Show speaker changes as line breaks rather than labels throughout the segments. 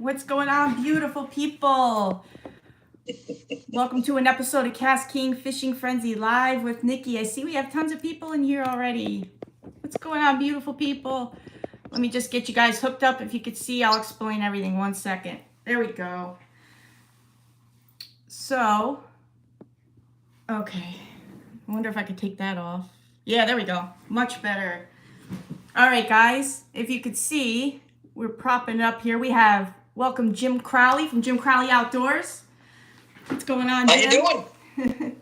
What's going on, beautiful people? Welcome to an episode of KastKing Fishing Frenzy Live with Nikki. I see we have tons of people in here already. What's going on, beautiful people? Let me just get you guys hooked up. If you could see, I'll explain everything. 1 second. There we go. So, okay. I wonder if I could take that off. Yeah, there we go. Much better. All right, guys. If you could see, we're propping it up here. We have welcome Jim CROWLEY from Jim CROWLEY Outdoors. What's going on, Jim?
How you doing?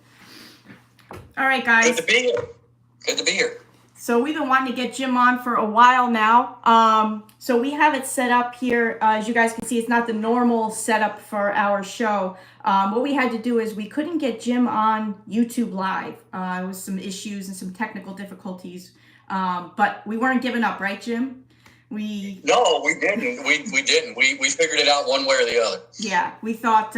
All right, guys.
Good to be here. Good to be here.
So we've been wanting to get Jim on for a while now. So we have it set up here. As you guys can see, it's not the normal setup for our show. What we had to do is we couldn't get Jim on YouTube Live. With some issues and some technical difficulties. But we weren't giving up, right, Jim?
No, we didn't. We didn't. We figured it out one way or the other.
Yeah, we thought,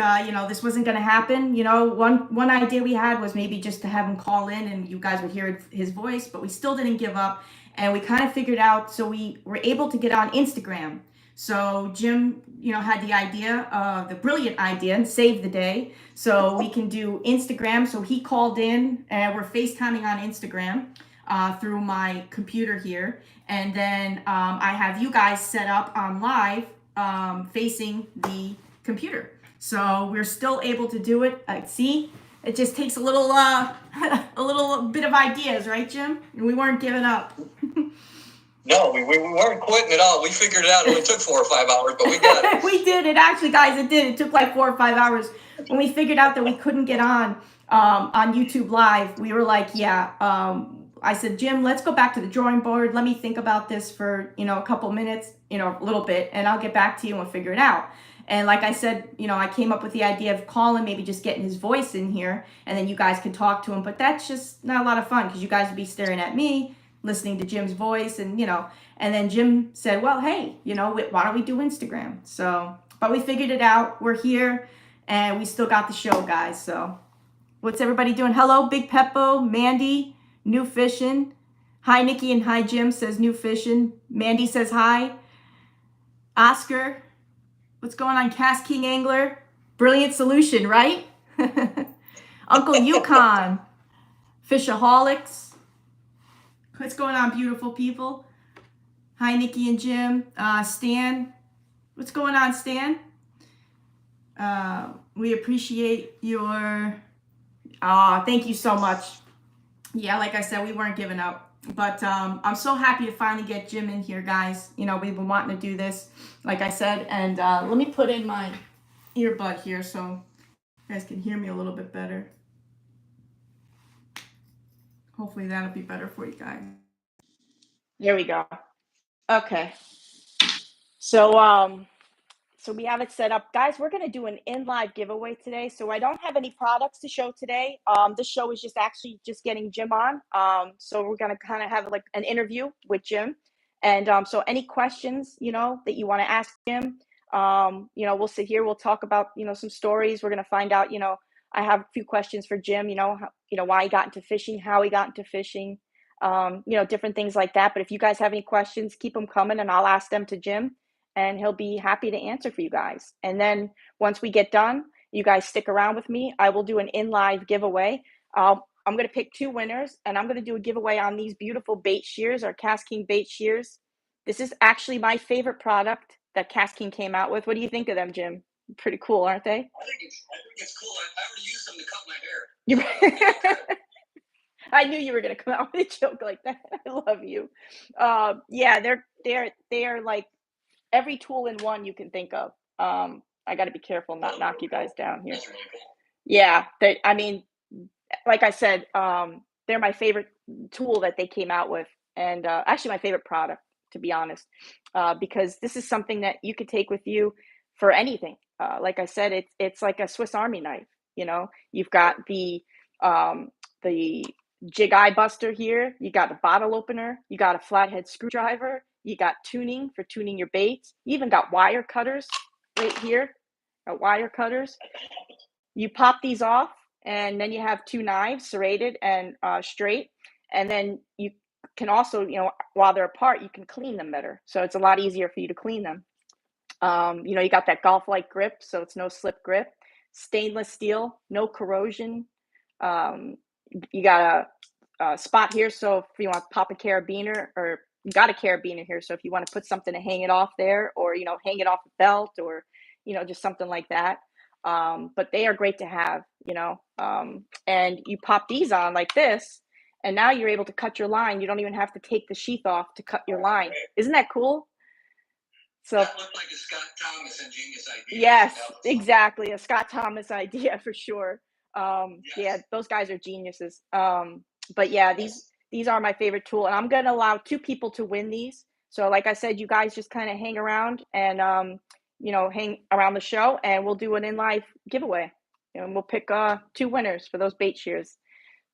this wasn't going to happen. One idea we had was maybe just to have him call in and you guys would hear his voice, but we still didn't give up. And we kind of figured out, so we were able to get on Instagram. So Jim, had the idea, the brilliant idea, and saved the day. So we can do Instagram. So he called in and we're FaceTiming on Instagram. Through my computer here, and then I have you guys set up on live facing the computer, so we're still able to do it. See, it just takes a little a little bit of ideas, right, Jim? And we weren't giving up.
No, we weren't quitting at all. We figured it out. It only took 4 or 5 hours, but we got it.
We did it, actually, guys. It did. It took like 4 or 5 hours when we figured out that we couldn't get on YouTube Live. We were like, yeah. I said, Jim, let's go back to the drawing board. Let me think about this for, a couple minutes, a little bit, and I'll get back to you and we'll figure it out. And like I said, I came up with the idea of calling, maybe just getting his voice in here, and then you guys could talk to him. But that's just not a lot of fun because you guys would be staring at me, listening to Jim's voice, and, and then Jim said, well, hey, why don't we do Instagram? So, but we figured it out. We're here, and we still got the show, guys. So what's everybody doing? Hello, Big Peppo, Mandy. New Fishing. Hi, Nikki, and hi, Jim, says New Fishing. Mandy says hi. Oscar, what's going on? KastKing Angler. Brilliant solution, right? Uncle Yukon. Fishaholics. What's going on, beautiful people? Hi, Nikki and Jim. Stan. What's going on, Stan? We appreciate your... thank you so much. Yeah, like I said, we weren't giving up. But I'm so happy to finally get Jim in here, guys. We've been wanting to do this, like I said. And let me put in my earbud here so you guys can hear me a little bit better. Hopefully that'll be better for you guys. There we go. Okay. So we have it set up. Guys, we're going to do an in-live giveaway today. So I don't have any products to show today. This show is just getting Jim on. So we're going to kind of have like an interview with Jim. And so any questions, that you want to ask Jim, we'll sit here, we'll talk about, some stories. We're going to find out, I have a few questions for Jim, why he got into fishing, how he got into fishing, different things like that. But if you guys have any questions, keep them coming and I'll ask them to Jim. And he'll be happy to answer for you guys. And then once we get done, you guys stick around with me. I will do an in-live giveaway. I'm going to pick 2 winners, and I'm going to do a giveaway on these beautiful bait shears, our KastKing bait shears. This is actually my favorite product that KastKing came out with. What do you think of them, Jim? Pretty cool, aren't they?
I think it's cool. I already used them to cut my hair.
I knew you were going to come out with a joke like that. I love you. Yeah, they're like every tool in one you can think of. I got to be careful not knock you guys down here. Yeah, like I said, they're my favorite tool that they came out with, and actually my favorite product, to be honest, because this is something that you could take with you for anything. Like I said, it's like a Swiss Army knife. You've got the jig eye buster here. You got a bottle opener. You got a flathead screwdriver. You got tuning for tuning your baits. You even got wire cutters right here. Wire cutters. You pop these off, and then you have 2 knives, serrated and straight. And then you can also, while they're apart, you can clean them better. So it's a lot easier for you to clean them.
You got that golf-like grip, so it's no slip grip. Stainless steel, no corrosion. Um, you got a spot here, so if you want to pop a carabiner, or you got a carabiner here, so if you want to put something to hang it off there, or hang it off a belt, or just something like that. But they are great to have, and you pop these on like this, and now you're able to cut your line. You don't even have to take the sheath off to cut your line. Isn't that cool? So
that looked like a Scott Thomas ingenious idea.
yes, exactly, a Scott Thomas idea for sure.
Yes.
Yeah, those guys are geniuses. But yeah, these are my favorite tool, and I'm gonna allow 2 people to win these. So like I said, you guys just kind of hang around and hang around the show, and we'll do an in live giveaway. And we'll pick 2 winners for those bait shears.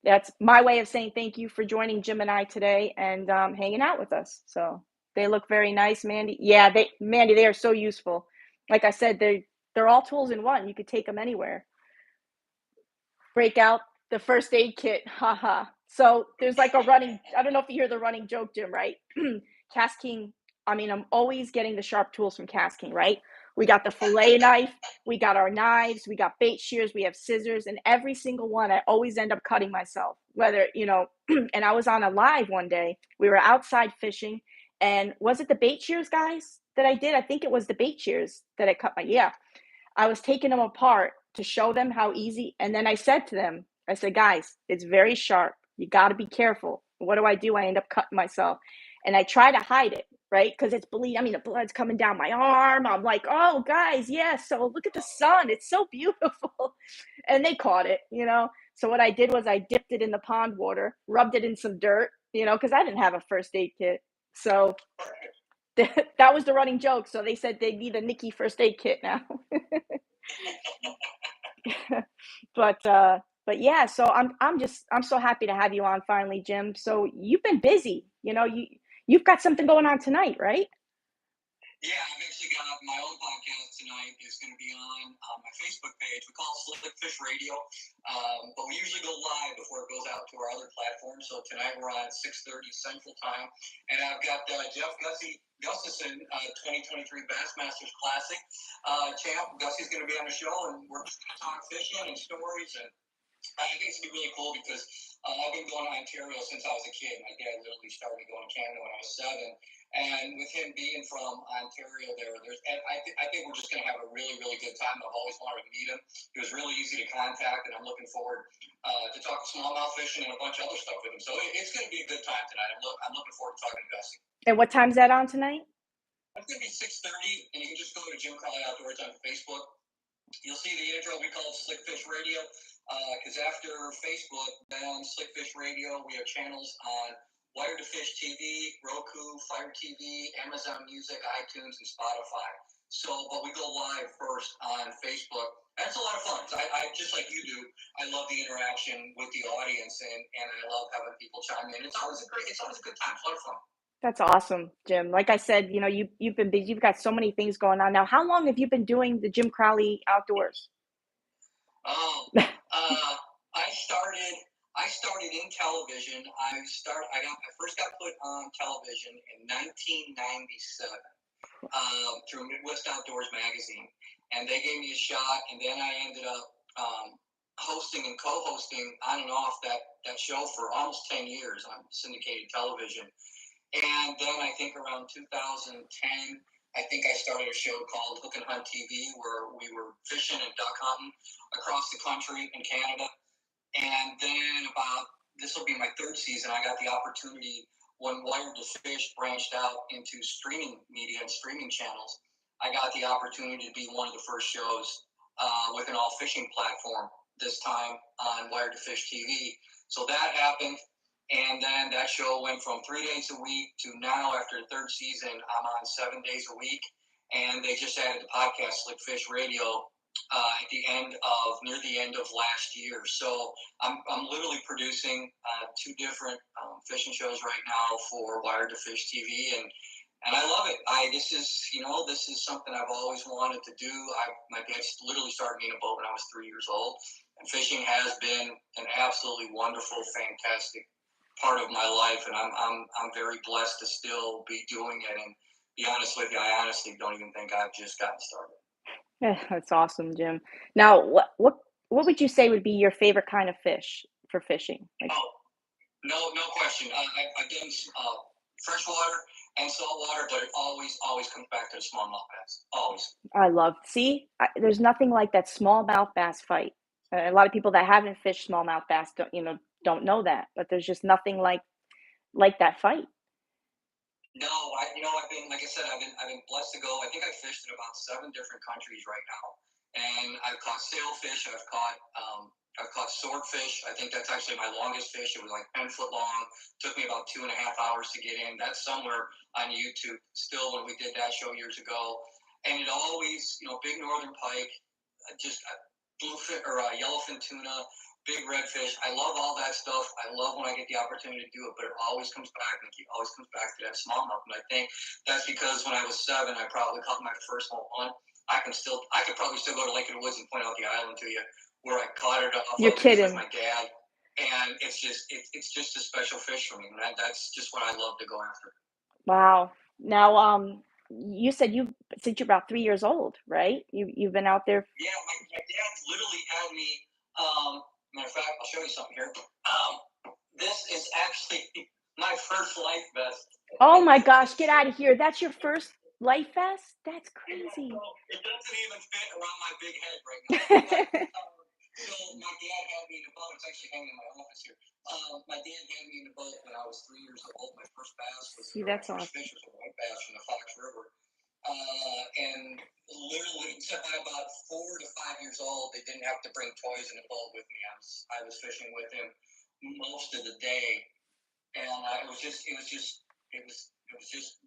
That's my way of saying thank you for joining Jim and I today and hanging out with us. So they look very nice, Mandy. Yeah, Mandy, they are so useful. Like I said, they're all tools in one. You could take them anywhere. Break out the first aid kit. Haha. So there's like a running, I don't know if you hear the running joke, Jim, right? KastKing, I'm always getting the sharp tools from KastKing, right? We got the fillet knife, we got our knives, we got bait shears, we have scissors, and every single one, I always end up cutting myself. Whether, and I was on a live one day, we were outside fishing, and was it the bait shears, guys, that I did? I think it was the bait shears that I cut yeah. I was taking them apart to show them how easy. And then I said to them, I said, guys, it's very sharp. You got to be careful. What do? I end up cutting myself. And I try to hide it, right? Because it's bleeding. The blood's coming down my arm. I'm like, oh, guys, yes. So look at the sun. It's so beautiful. And they caught it, So what I did was I dipped it in the pond water, rubbed it in some dirt, because I didn't have a first aid kit. So that was the running joke. So they said they need a Nikki first aid kit now. But yeah, so I'm so happy to have you on finally, Jim. So you've been busy, you've got something going on tonight, right?
Yeah, I've actually got my own podcast tonight. Is going to be on my Facebook page. We call it Slick Fish Radio, but we usually go live before it goes out to our other platforms. So tonight we're on 6:30 Central Time, and I've got Jeff Gustafson, 2023 Bassmasters Classic champ. Gussie's going to be on the show, and we're just going to talk fishing and stories. And I think it's going to be really cool because I've been going to Ontario since I was a kid. My dad literally started me going to Canada when I was 7. And with him being from Ontario I think we're just going to have a really, really good time. I've always wanted to meet him. He was really easy to contact, and I'm looking forward to talking smallmouth fishing and a bunch of other stuff with him. So it's going to be a good time tonight. I'm looking forward to talking to Gussie.
And what time's that on tonight?
It's going to be 6:30, and you can just go to Jim Crowley Outdoors on Facebook. You'll see the intro. We call it Slick Fish Radio because after Facebook, then Slick Fish Radio, we have channels on Wire to Fish TV, Roku, Fire TV, Amazon Music, iTunes, and Spotify. So, but we go live first on Facebook. That's a lot of fun. I just like you do. I love the interaction with the audience, and I love having people chime in. It's always a good time. It's a lot of fun.
That's awesome, Jim. Like I said, you've been busy. You've got so many things going on now. How long have you been doing the Jim Crowley Outdoors?
I started in television. I first got put on television in 1997 through Midwest Outdoors magazine, and they gave me a shot. And then I ended up hosting and co-hosting on and off that show for almost 10 years on syndicated television. And then I think around 2010, I think I started a show called Hook and Hunt TV, where we were fishing and duck hunting across the country in Canada. And then this will be my 3rd season, I got the opportunity when Wired to Fish branched out into streaming media and streaming channels. I got the opportunity to be one of the first shows with an all fishing platform, this time on Wired to Fish TV. So that happened. And then that show went from 3 days a week to now, after the 3rd season, I'm on 7 days a week. And they just added the podcast, Slick Fish Radio, near the end of last year. So I'm literally producing 2 different fishing shows right now for Wired to Fish TV, and I love it. This is something I've always wanted to do. My dad literally started me in a boat when I was 3 years old, and fishing has been an absolutely wonderful, fantastic part of my life, and I'm very blessed to still be doing it. And be honest with you, I honestly don't even think I've just gotten started.
Yeah, that's awesome, Jim. Now, what would you say would be your favorite kind of fish for fishing? Like,
Oh, no question. I've done freshwater and saltwater, but it always comes back to the smallmouth bass. Always.
I love, see, there's nothing like that smallmouth bass fight. A lot of people that haven't fished smallmouth bass don't know that, but there's just nothing like that fight.
No, I've been, like I said, I've been blessed to go. I think I've fished in about 7 different countries right now, and I've caught sailfish. I've caught swordfish. I think that's actually my longest fish. It was like 10 foot long. Took me about 2.5 hours to get in. That's somewhere on YouTube still when we did that show years ago. And it always, big northern pike, just bluefin or yellowfin tuna, big redfish. I love all that stuff. I love when I get the opportunity to do it, but it always comes back, Nikki. Always comes back to that smallmouth. And I think that's because when I was 7, I probably caught my first home hunt. I could probably still go to Lake of the Woods and point out the island to you where I caught it off
You're
of just with
kidding.
my dad. And it's just a special fish for me. And that's just what I love to go after.
Wow. Now, you said since you're about 3 years old, right? You've been out there.
Yeah, my dad literally had me. Matter of fact, I'll show you something here. This is actually my first life vest.
Oh my gosh, get out of here. That's your first life vest? That's crazy.
It doesn't even fit around my big head right now. So my dad had me in a boat. It's actually hanging in my office here. My dad had me in a boat when I was 3 years old. My first bass was
See,
my
that's
first
awesome.
fish was a white bass from the Fox River. And literally, except by about 4 to 5 years old, they didn't have to bring toys in the boat with me. I was fishing with him most of the day, and it was just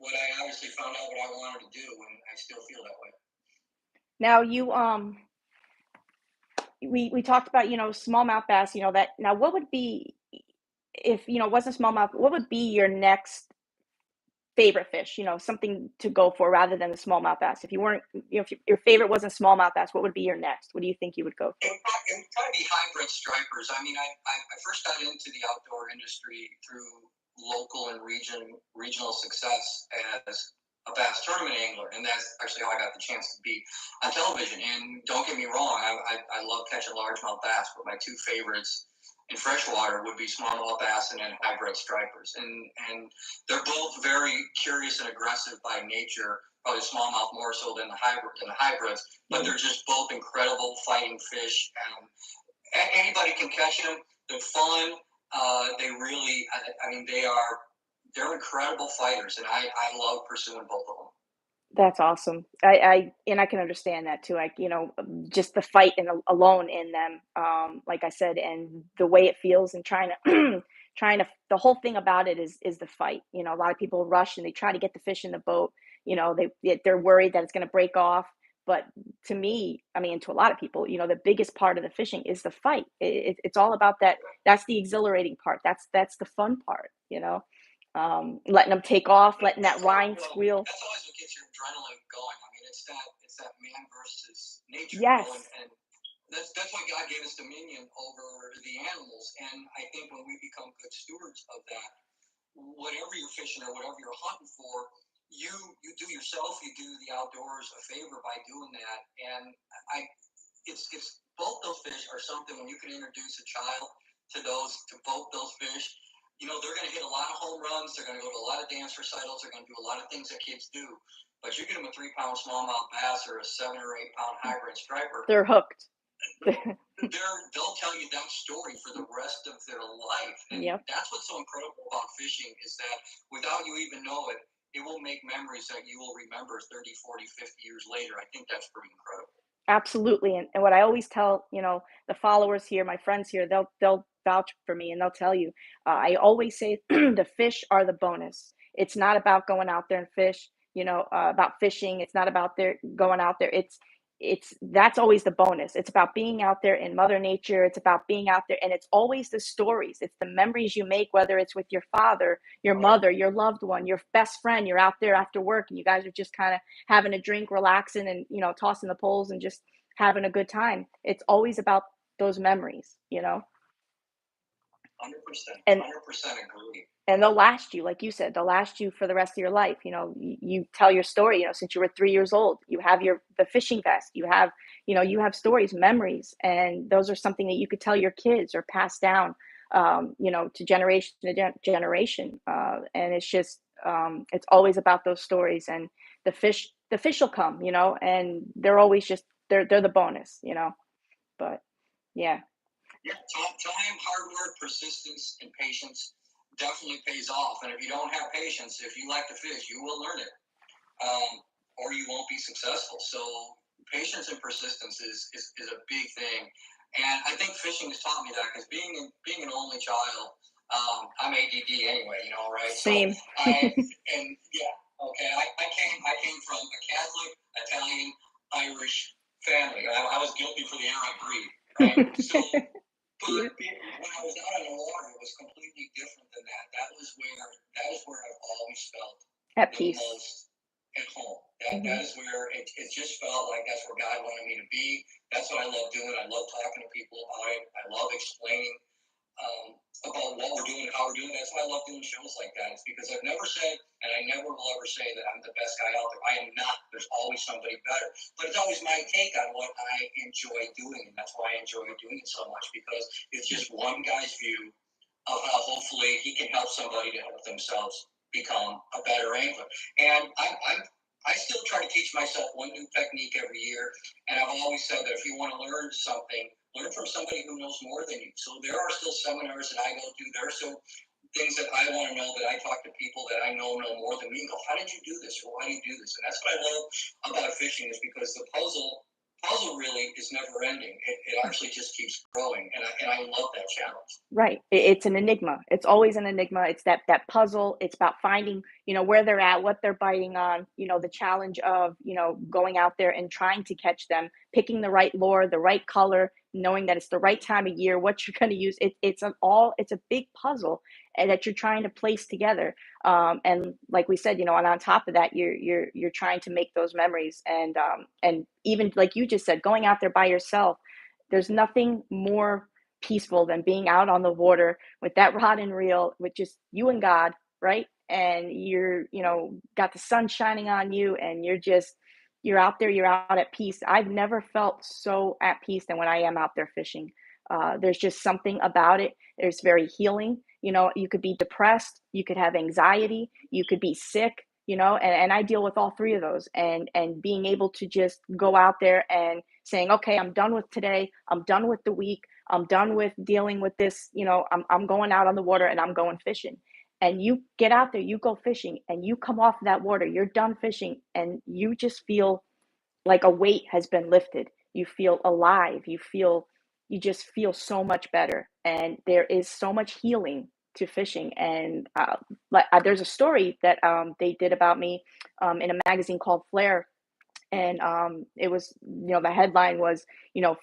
what I obviously found out what I wanted to do, and I still feel that way.
Now we talked about, smallmouth bass, that now what would be if, it wasn't smallmouth, what would be your next favorite fish, something to go for rather than the smallmouth bass? If you weren't, if your favorite wasn't smallmouth bass, what would be your next? What do you think you would go for?
It would probably be hybrid stripers. I mean, I first got into the outdoor industry through local and regional success as a bass tournament angler, and that's actually how I got the chance to be on television. And don't get me wrong, I love catching largemouth bass, but my two favorites in freshwater would be smallmouth bass and then hybrid stripers. And they're both very curious and aggressive by nature. Probably smallmouth more so than the hybrids, but they're just both incredible fighting fish. Anybody can catch them. They're fun. They really, I mean, they're incredible fighters, and I love pursuing both of them.
That's awesome. I can understand that too. Like, just the fight alone in them, like I said, and the way it feels and trying to, the whole thing about it is the fight. A lot of people rush and they try to get the fish in the boat. They're worried that it's going to break off. But to me, I mean, to a lot of people, the biggest part of the fishing is the fight. It's all about that. That's the exhilarating part. That's the fun part. Letting them take off, letting that line squeal.
That's always what gets your adrenaline going. I mean, it's that man versus nature.
Yes.
And that's why God gave us dominion over the animals. And I think when we become good stewards of that, whatever you're fishing or whatever you're hunting for, you do yourself, you do the outdoors a favor by doing that. And it's both those fish are something when you can introduce a child to both those fish. They're going to hit a lot of home runs. They're going to go to a lot of dance recitals. They're going to do a lot of things that kids do. But you get them a 3-pound smallmouth bass or a 7 or 8-pound hybrid striper,
They're hooked.
they'll tell you that story for the rest of their life. And
Yep.
that's what's so incredible about fishing is that without you even know it, it will make memories that you will remember 30, 40, 50 years later. I think that's pretty incredible.
Absolutely. And what I always tell, the followers here, my friends here, they'll vouch for me and they'll tell you, I always say the fish are the bonus. It's not about going out there and fish, about fishing. It's not about going out there. That's always the bonus. It's about being out there in Mother Nature. It's about being out there, and it's always the stories. It's the memories you make, whether it's with your father, your mother, your loved one, your best friend. You're out there after work, and you guys are just kind of having a drink, relaxing, and tossing the poles and just having a good time. It's always about those memories. And
100% agree.
and they'll last you, like you said, they'll last you for the rest of your life. You tell your story, since you were 3 years old, you have the fishing vest, you have stories, memories, and those are something that you could tell your kids or pass down, to generation to generation. And it's just, it's always about those stories, and the fish will come, and they're always just, they're the bonus, but yeah.
Yeah, time, hard work, persistence, and patience definitely pays off. And if you don't have patience, if you like to fish, you will learn it, or you won't be successful. So patience and persistence is a big thing. And I think fishing has taught me that because being an only child, I'm ADD anyway, right?
Same.
So I came from a Catholic, Italian, Irish family. I was guilty for the air I breathed, right? So, but
Yeah.
when I was out on the water, it was completely different than that. That is where I've always felt
At
the
peace.
most at home. That is where it just felt like that's where God wanted me to be. That's what I love doing. I love talking to people about it. I love explaining about what we're doing and how we're doing. That's why I love doing shows like that. It's because I've never said, and I never will ever say that I'm the best guy out there. I am not. There's always somebody better. But it's always my take on what I enjoy doing. And that's why I enjoy doing it so much, because it's just one guy's view of how hopefully he can help somebody to help themselves become a better angler. And I still try to teach myself one new technique every year. And I've always said that if you want to learn something, learn from somebody who knows more than you. So there are still seminars that I go to. There are still things that I want to know, that I talk to people that I know more than me. Go, how did you do this? Or why do you do this? And that's what I love about fishing, is because the puzzle really is never ending. It actually just keeps growing, and I love that challenge.
Right. It's an enigma. It's always an enigma. It's that puzzle. It's about finding, where they're at, what they're biting on, the challenge of, going out there and trying to catch them, picking the right lure, the right color, knowing that it's the right time of year, what you're going to use. It's a big puzzle, and that you're trying to place together. And like we said, and on top of that, you're trying to make those memories, and even like you just said, going out there by yourself, there's nothing more peaceful than being out on the water with that rod and reel, with just you and God, right? And you're, got the sun shining on you, and you're out there, you're out at peace. I've never felt so at peace than when I am out there fishing. There's just something about it. It's very healing. You could be depressed, you could have anxiety, you could be sick, and I deal with all three of those, and being able to just go out there and saying, okay, I'm done with today. I'm done with the week. I'm done with dealing with this. I'm going out on the water and I'm going fishing. And you get out there, you go fishing, and you come off that water, you're done fishing, and you just feel like a weight has been lifted. You feel alive. You just feel so much better. And there is so much healing to fishing. And there's a story that they did about me in a magazine called Flair, and it was, the headline was,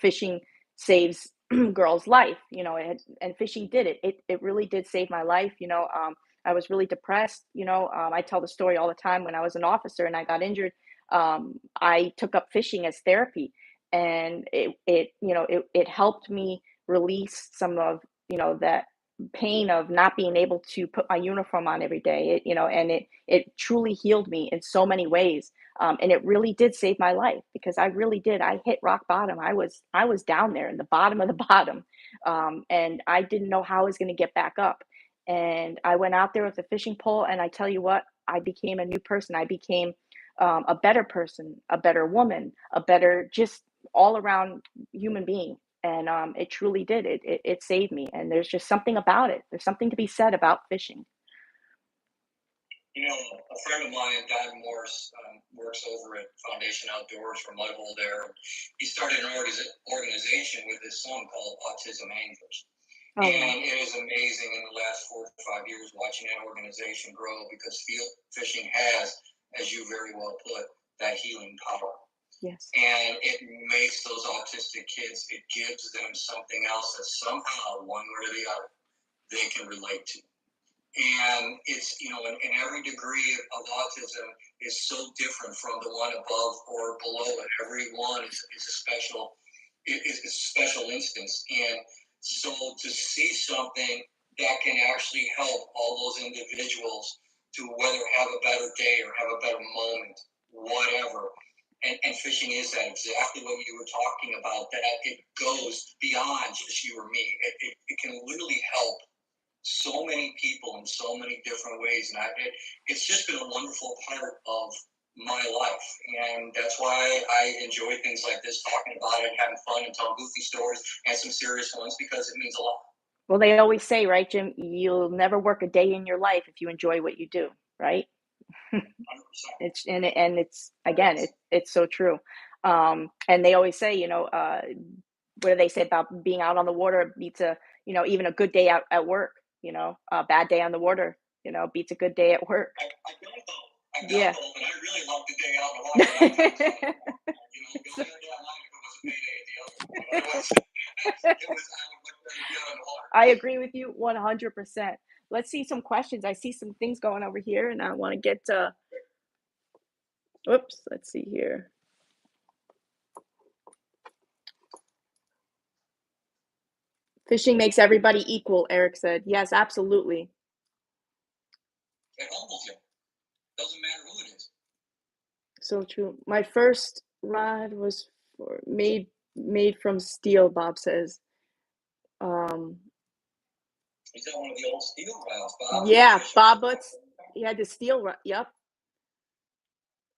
fishing saves girl's life. And fishing did it really did save my life. I was really depressed. I tell the story all the time. When I was an officer and I got injured, I took up fishing as therapy, and it helped me release some of, that pain of not being able to put my uniform on every day. And it truly healed me in so many ways. And it really did save my life, because I really did. I hit rock bottom. I was down there in the bottom of the bottom, and I didn't know how I was going to get back up. And I went out there with a fishing pole, and I tell you what, I became a new person. I became a better person, a better woman, a better, just all around human being. And it truly did. It saved me. And there's just something about it. There's something to be said about fishing.
A friend of mine, Don Morris, works over at Foundation Outdoors for Mudhole there. He started an organization with his son called Autism Anglers.
Oh,
and it is amazing in the last 4 to 5 years watching that organization grow, because field fishing has, as you very well put, that healing power.
yes.
And it makes those autistic kids, it gives them something else that somehow, one way or the other, they can relate to. And it's, in every degree of autism is so different from the one above or below it. Every one is a special instance. And so to see something that can actually help all those individuals to whether have a better day or have a better moment, whatever. And fishing is that, exactly what you were talking about, that it goes beyond just you or me. It can literally help so many people in so many different ways. And it's just been a wonderful part of my life. And that's why I enjoy things like this, talking about it, having fun, and telling goofy stories and some serious ones, because it means a lot.
Well, they always say, right, Jim, you'll never work a day in your life if you enjoy what you do, right?
100%.
It's again, it's so true. And they always say, what do they say about being out on the water beats a, even a good day out at work, a bad day on the water, beats a good day at work.
I don't know. I don't
Yeah.
know, but I really love the day out in the water. Going on down line if it was a payday at the other. It was, I would much rather be out on the water.
I agree with you 100%. Let's see some questions. I see some things going over here, and I want to get to. Whoops. Let's see here. Fishing makes everybody equal, Eric said. Yes, absolutely.
It humbles you. Doesn't matter who it is.
So true. My first rod was made from steel, Bob says.
He's got one of the old steel rods, Bob.
Yeah, Bob Butts. He had the steel rod. Yep.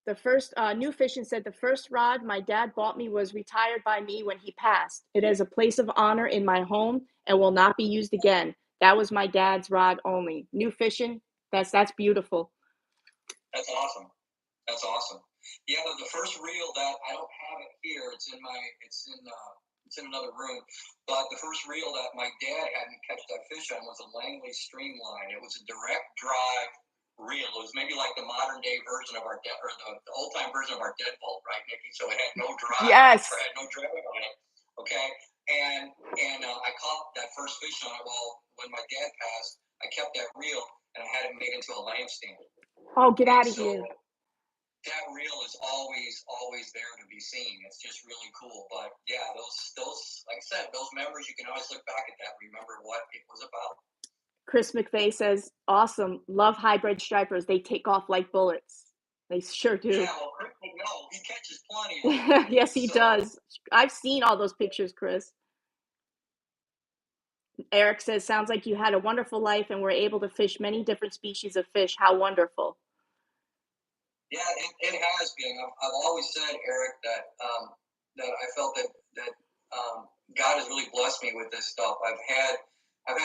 The first New Fishing said the first rod my dad bought me was retired by me when he passed. It is a place of honor in my home and will not be used again. That was my dad's rod only. New Fishing. That's beautiful.
That's awesome. That's awesome. Yeah, the first reel that I don't have it here. It's in another room. But the first reel that my dad had me catch that fish on was a Langley Streamline. It was a direct drive reel. It was maybe like the modern day version of our or the old time version of our deadbolt, right, Nikki? So it had no drive.
Yes.
It had no drag on it. Okay. And I caught that first fish on it. Well, when my dad passed, I kept that reel and I had it made into a lampstand.
Oh, get out of here.
That reel is always there to be seen. It's just really cool. But yeah, those like I said, those memories, you can always look back at that, remember what it was about.
Chris McVeigh says, awesome. Love hybrid stripers. They take off like bullets. They sure do.
Yeah, well, Chris McVeigh, he catches plenty of them.
Yes, he does. I've seen all those pictures, Chris. Eric says, sounds like you had a wonderful life and were able to fish many different species of fish. How wonderful.
Yeah, it has been. I've always said, Eric, that I felt that God has really blessed me with this stuff. I've had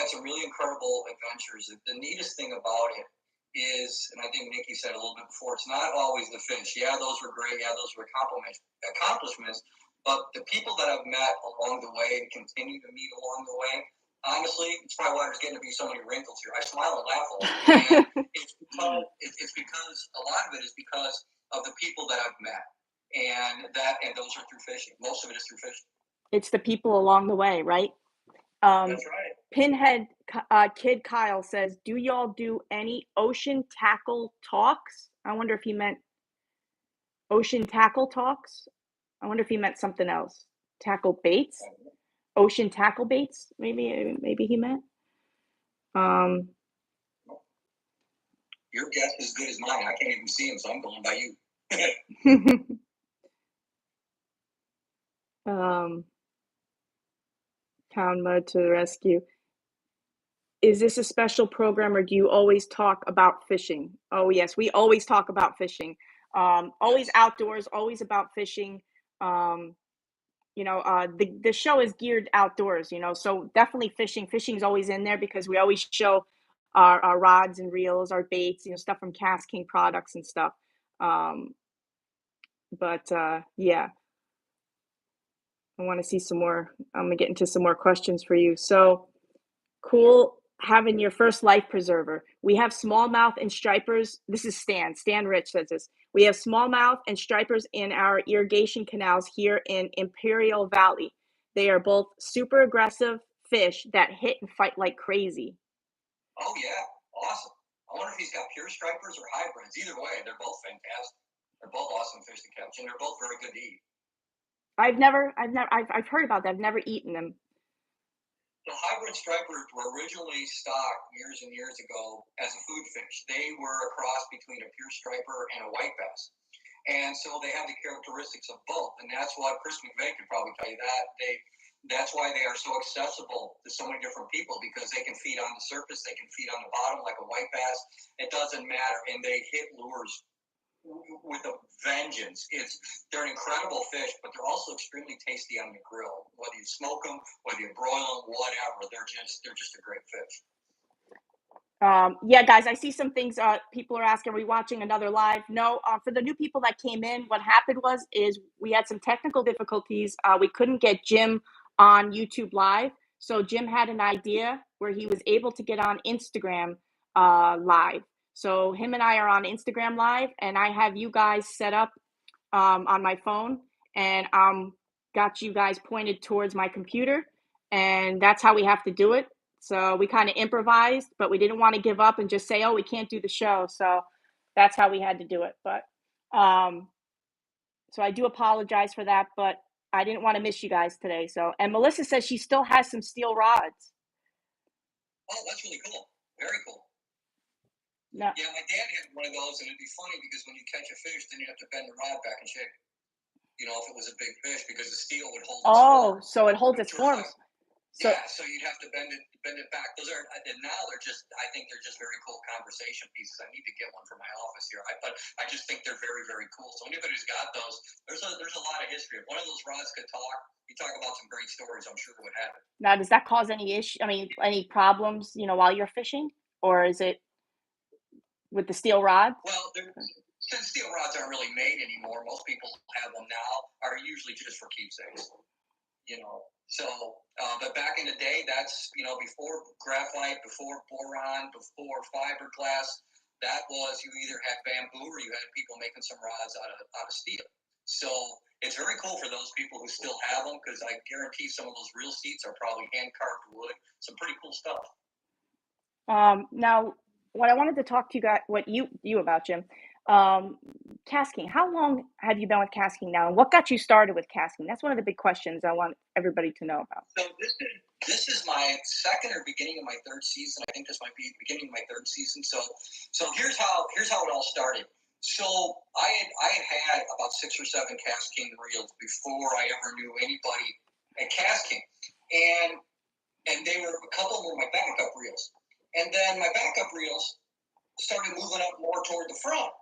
some really incredible adventures. The neatest thing about it is, and I think Nikki said a little bit before, it's not always the fish. Yeah, those were great. Yeah, those were accomplishments. But the people that I've met along the way and continue to meet along the way, honestly, it's probably why there's getting to be so many wrinkles here. I smile and laugh a lot. And it's because a lot of it is because of the people that I've met. And those are through fishing. Most of it is through fishing.
It's the people along the way, right?
That's right.
Pinhead Kid Kyle says, do y'all do any ocean tackle talks? I wonder if he meant ocean tackle talks. I wonder if he meant something else. Tackle baits? Ocean tackle baits? Maybe he meant.
Your guess is as good as mine. I can't even see him, so I'm going by you.
Pound Mud to the rescue. Is this a special program or do you always talk about fishing? Oh yes, we always talk about fishing. Always outdoors, always about fishing. The show is geared outdoors, so definitely fishing. Fishing is always in there because we always show our rods and reels, our baits, stuff from KastKing products and stuff. Yeah. I want to see some more. I'm gonna get into some more questions for you. So cool having your first life preserver. We have smallmouth and stripers. This is Stan. Stan Rich says this. We have smallmouth and stripers in our irrigation canals here in Imperial Valley. They are both super aggressive fish that hit and fight like crazy.
Oh yeah, awesome. I wonder if he's got pure stripers or hybrids. Either way, they're both fantastic. They're both awesome fish to catch, and they're both very good to eat.
I've heard about that. I've never eaten them.
The hybrid stripers were originally stocked years and years ago as a food fish. They were a cross between a pure striper and a white bass. And so they have the characteristics of both. And that's what Chris McVeigh could probably tell you that. That's why they are so accessible to so many different people, because they can feed on the surface, they can feed on the bottom like a white bass. It doesn't matter. And they hit lures with a vengeance. They're an incredible fish, but they're also extremely tasty on the grill. Whether you smoke them, whether you broil them, whatever, they're just a great fish.
Yeah, guys, I see some things. People are asking, are we watching another live? No. For the new people that came in, what happened is we had some technical difficulties. We couldn't get Jim on YouTube Live, so Jim had an idea where he was able to get on Instagram Live. So him and I are on Instagram Live, and I have you guys set up on my phone, and got you guys pointed towards my computer, and that's how we have to do it. So we kind of improvised, but we didn't want to give up and just say, "Oh, we can't do the show." So that's how we had to do it. But so I do apologize for that, but I didn't want to miss you guys today. So, and Melissa says she still has some steel rods.
Oh, that's really cool. Very cool.
No.
Yeah, my dad had one of those, and it'd be funny because when you catch a fish, then you have to bend the rod back and shape it. You know, if it was a big fish, because the steel would hold.
Oh, so it holds its forms.
So, yeah, so you'd have to bend it back. Those are, and now they're just, I think they're just very cool conversation pieces. I need to get one for my office here. But I just think they're very, very cool. So anybody who's got those, there's a lot of history. If one of those rods could talk, you talk about some great stories. I'm sure it would have it.
Now, does that cause any issue? I mean, any problems, while you're fishing, or is it with the steel rod?
Well, since steel rods aren't really made anymore, most people have them now, are usually just for keepsakes. So, but back in the day, that's, before graphite, before boron, before fiberglass, that was, you either had bamboo or you had people making some rods out of steel. So it's very cool for those people who still have them, because I guarantee some of those reel seats are probably hand-carved wood. Some pretty cool stuff.
Now, what I wanted to talk to you guys, you about, Jim, KastKing. How long have you been with KastKing now, and what got you started with KastKing? That's one of the big questions I want everybody to know about.
So this is my second or beginning of my third season. I think this might be the beginning of my third season. So here's how it all started. So I had about 6 or 7 KastKing reels before I ever knew anybody at KastKing, and they were, a couple of them were my backup reels, and then my backup reels started moving up more toward the front.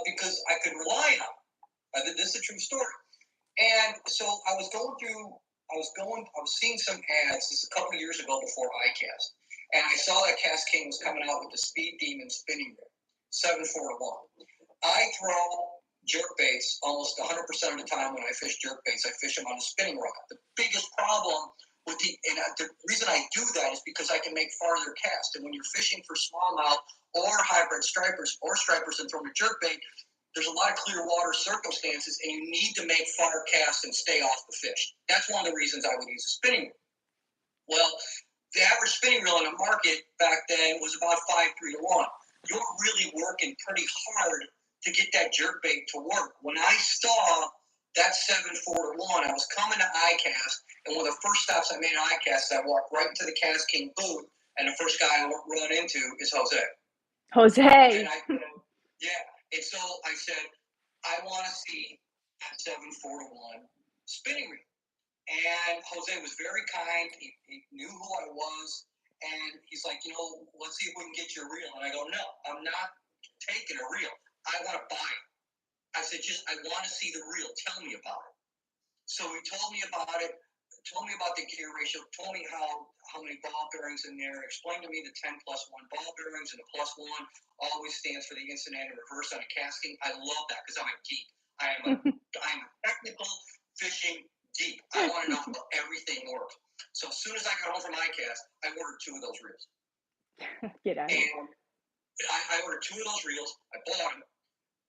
Because I could rely on them. This is a true story. And so I was seeing some ads. This is a couple of years ago before iCast. And I saw that KastKing was coming out with the Speed Demon spinning rig, 7-4-1. I throw jerk baits almost 100% of the time when I fish jerk baits. I fish them on a spinning rod. The biggest problem the reason I do that is because I can make farther casts. And when you're fishing for smallmouth or hybrid stripers or stripers and throwing a jerkbait, there's a lot of clear water circumstances, and you need to make far casts and stay off the fish. That's one of the reasons I would use a spinning reel. Well, the average spinning reel in the market back then was about 5-3-1. You're really working pretty hard to get that jerkbait to work. When I saw that 7-4-1, I was coming to iCast, and one of the first stops I made at iCast, I walked right into the KastKing booth, and the first guy I run into is Jose.
Jose.
And and so I said, I want to see 7-4-1 spinning reel. And Jose was very kind. He knew who I was, and he's like, let's see if we can get you a reel. And I go, no, I'm not taking a reel. I want to buy it. I said, I want to see the reel. Tell me about it. So he told me about it, told me about the gear ratio, told me how many ball bearings in there, explained to me the 10+1 ball bearings, and the +1 always stands for the instant and reverse on a KastKing. I love that because I'm a geek. I'm a technical fishing geek. I want to know how everything works. So as soon as I got home from iCast, I ordered 2 of those reels.
Get out of here.
And I ordered 2 of those reels. I bought them.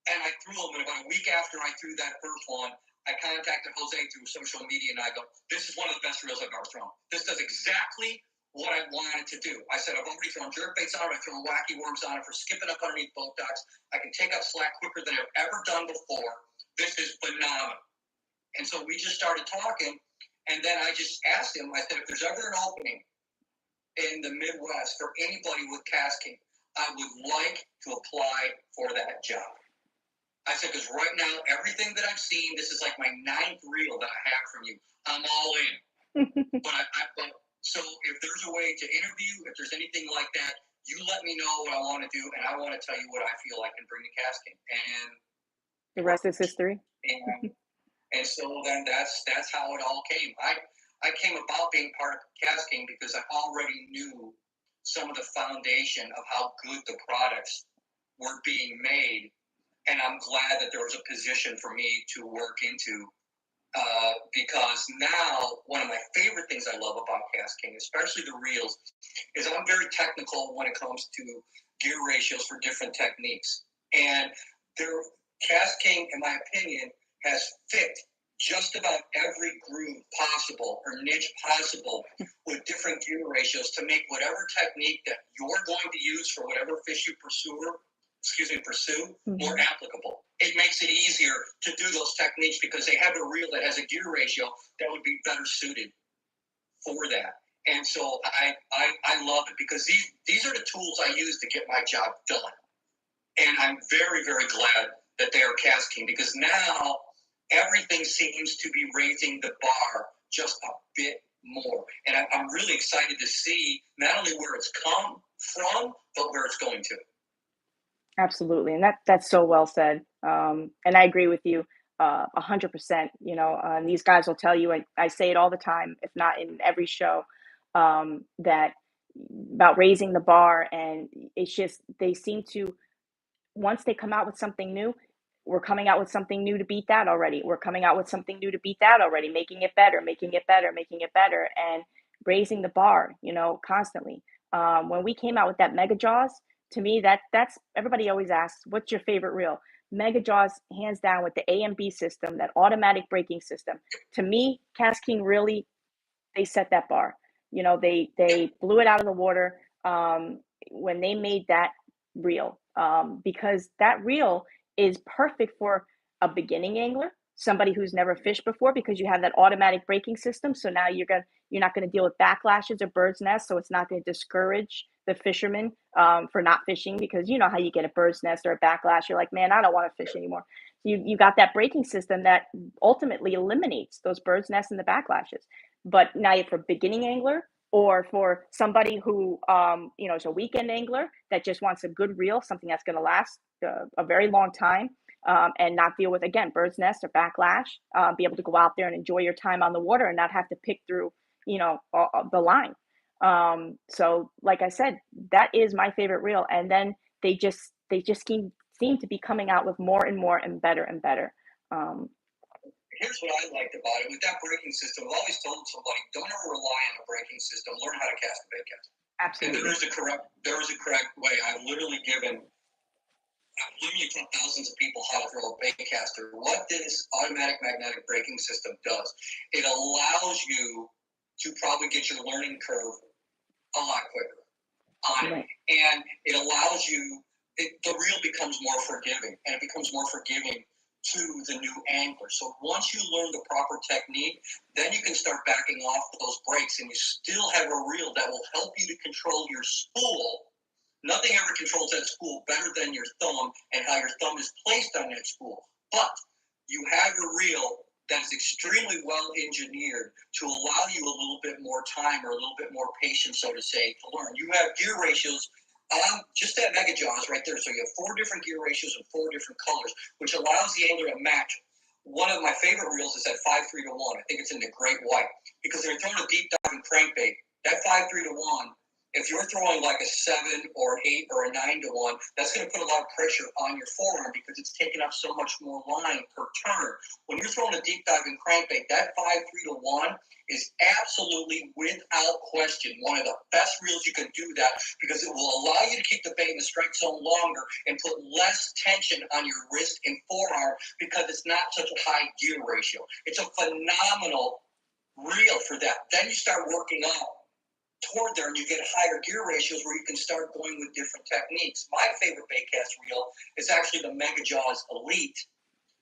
And I threw them, and about a week after I threw that first one, I contacted Jose through social media, and I go, this is one of the best reels I've ever thrown. This does exactly what I wanted to do. I said, I've already thrown jerkbaits on it. I've thrown wacky worms on it for skipping up underneath boat docks. I can take up slack quicker than I've ever done before. This is phenomenal. And so we just started talking, And then I just asked him, I said, if there's ever an opening in the Midwest for anybody with KastKing, I would like to apply for that job. I said, because right now, everything that I've seen, this is like my 9th reel that I have from you. I'm all in. but so if there's a way to interview, if there's anything like that, you let me know what I want to do, and I want to tell you what I feel I can bring to KastKing. And
the rest is history.
And so then that's how it all came. I came about being part of KastKing because I already knew some of the foundation of how good the products were being made. And I'm glad that there was a position for me to work into because now one of my favorite things I love about KastKing, especially the reels, is I'm very technical when it comes to gear ratios for different techniques. And KastKing, in my opinion, has fit just about every groove possible or niche possible with different gear ratios to make whatever technique that you're going to use for whatever fish you pursue, more applicable. It makes it easier to do those techniques because they have a reel that has a gear ratio that would be better suited for that. And so I love it because these are the tools I use to get my job done. And I'm very, very glad that they are KastKing because now everything seems to be raising the bar just a bit more. And I'm really excited to see not only where it's come from, but where it's going to.
Absolutely, and that's so well said. And I agree with you 100%. And these guys will tell you, I say it all the time, if not in every show, that about raising the bar, and it's just they seem to once they come out with something new, we're coming out with something new to beat that already. We're coming out with something new to beat that already, making it better, making it better, making it better, and raising the bar, constantly. When we came out with that Mega Jaws, to me, that's everybody always asks, what's your favorite reel? Mega Jaws, hands down, with the A and B system, that automatic braking system. To me, KastKing really, they set that bar. They blew it out of the water when they made that reel, because that reel is perfect for a beginning angler, somebody who's never fished before, because you have that automatic braking system. So now you're not going to deal with backlashes or bird's nests, so it's not going to discourage the fishermen for not fishing, because you know how you get a bird's nest or a backlash, you're like, man, I don't want to fish anymore. You got that braking system that ultimately eliminates those bird's nests and the backlashes. But now for beginning angler, or for somebody who is a weekend angler that just wants a good reel, something that's going to last a very long time, and not deal with, again, bird's nest or backlash, be able to go out there and enjoy your time on the water and not have to pick through the line. So like I said, that is my favorite reel. And then they just seem to be coming out with more and more and better and better.
Here's what I liked about it. With that braking system, I've always told somebody, don't ever rely on a braking system. Learn how to cast a bait cast.
Absolutely.
And there is a correct way. I've literally given thousands of people how to throw a bait caster. What this automatic magnetic braking system does, it allows you to probably get your learning curve a lot quicker on it. And it allows you, the reel becomes more forgiving, and it becomes more forgiving to the new angler. So once you learn the proper technique, then you can start backing off those brakes, and you still have a reel that will help you to control your spool. Nothing ever controls that spool better than your thumb and how your thumb is placed on that spool. But you have a reel that is extremely well engineered to allow you a little bit more time or a little bit more patience, so to say, to learn. You have gear ratios just that Mega Jaws right there. So you have 4 different gear ratios and 4 different colors, which allows the angler to match. One of my favorite reels is that 5-3 to 1. I think it's in the great white, because they're throwing a deep dive and crankbait. That 5-3 to 1, if you're throwing like a 7 or 8 or a 9 to 1, that's going to put a lot of pressure on your forearm because it's taking up so much more line per turn. When you're throwing a deep dive and crankbait, that 5-3 to 1 is absolutely, without question, one of the best reels you can do that, because it will allow you to keep the bait in the strike zone longer and put less tension on your wrist and forearm, because it's not such a high gear ratio. It's a phenomenal reel for that. Then you start working up toward there and you get higher gear ratios where you can start going with different techniques. My favorite baitcast reel is actually the Mega Jaws Elite.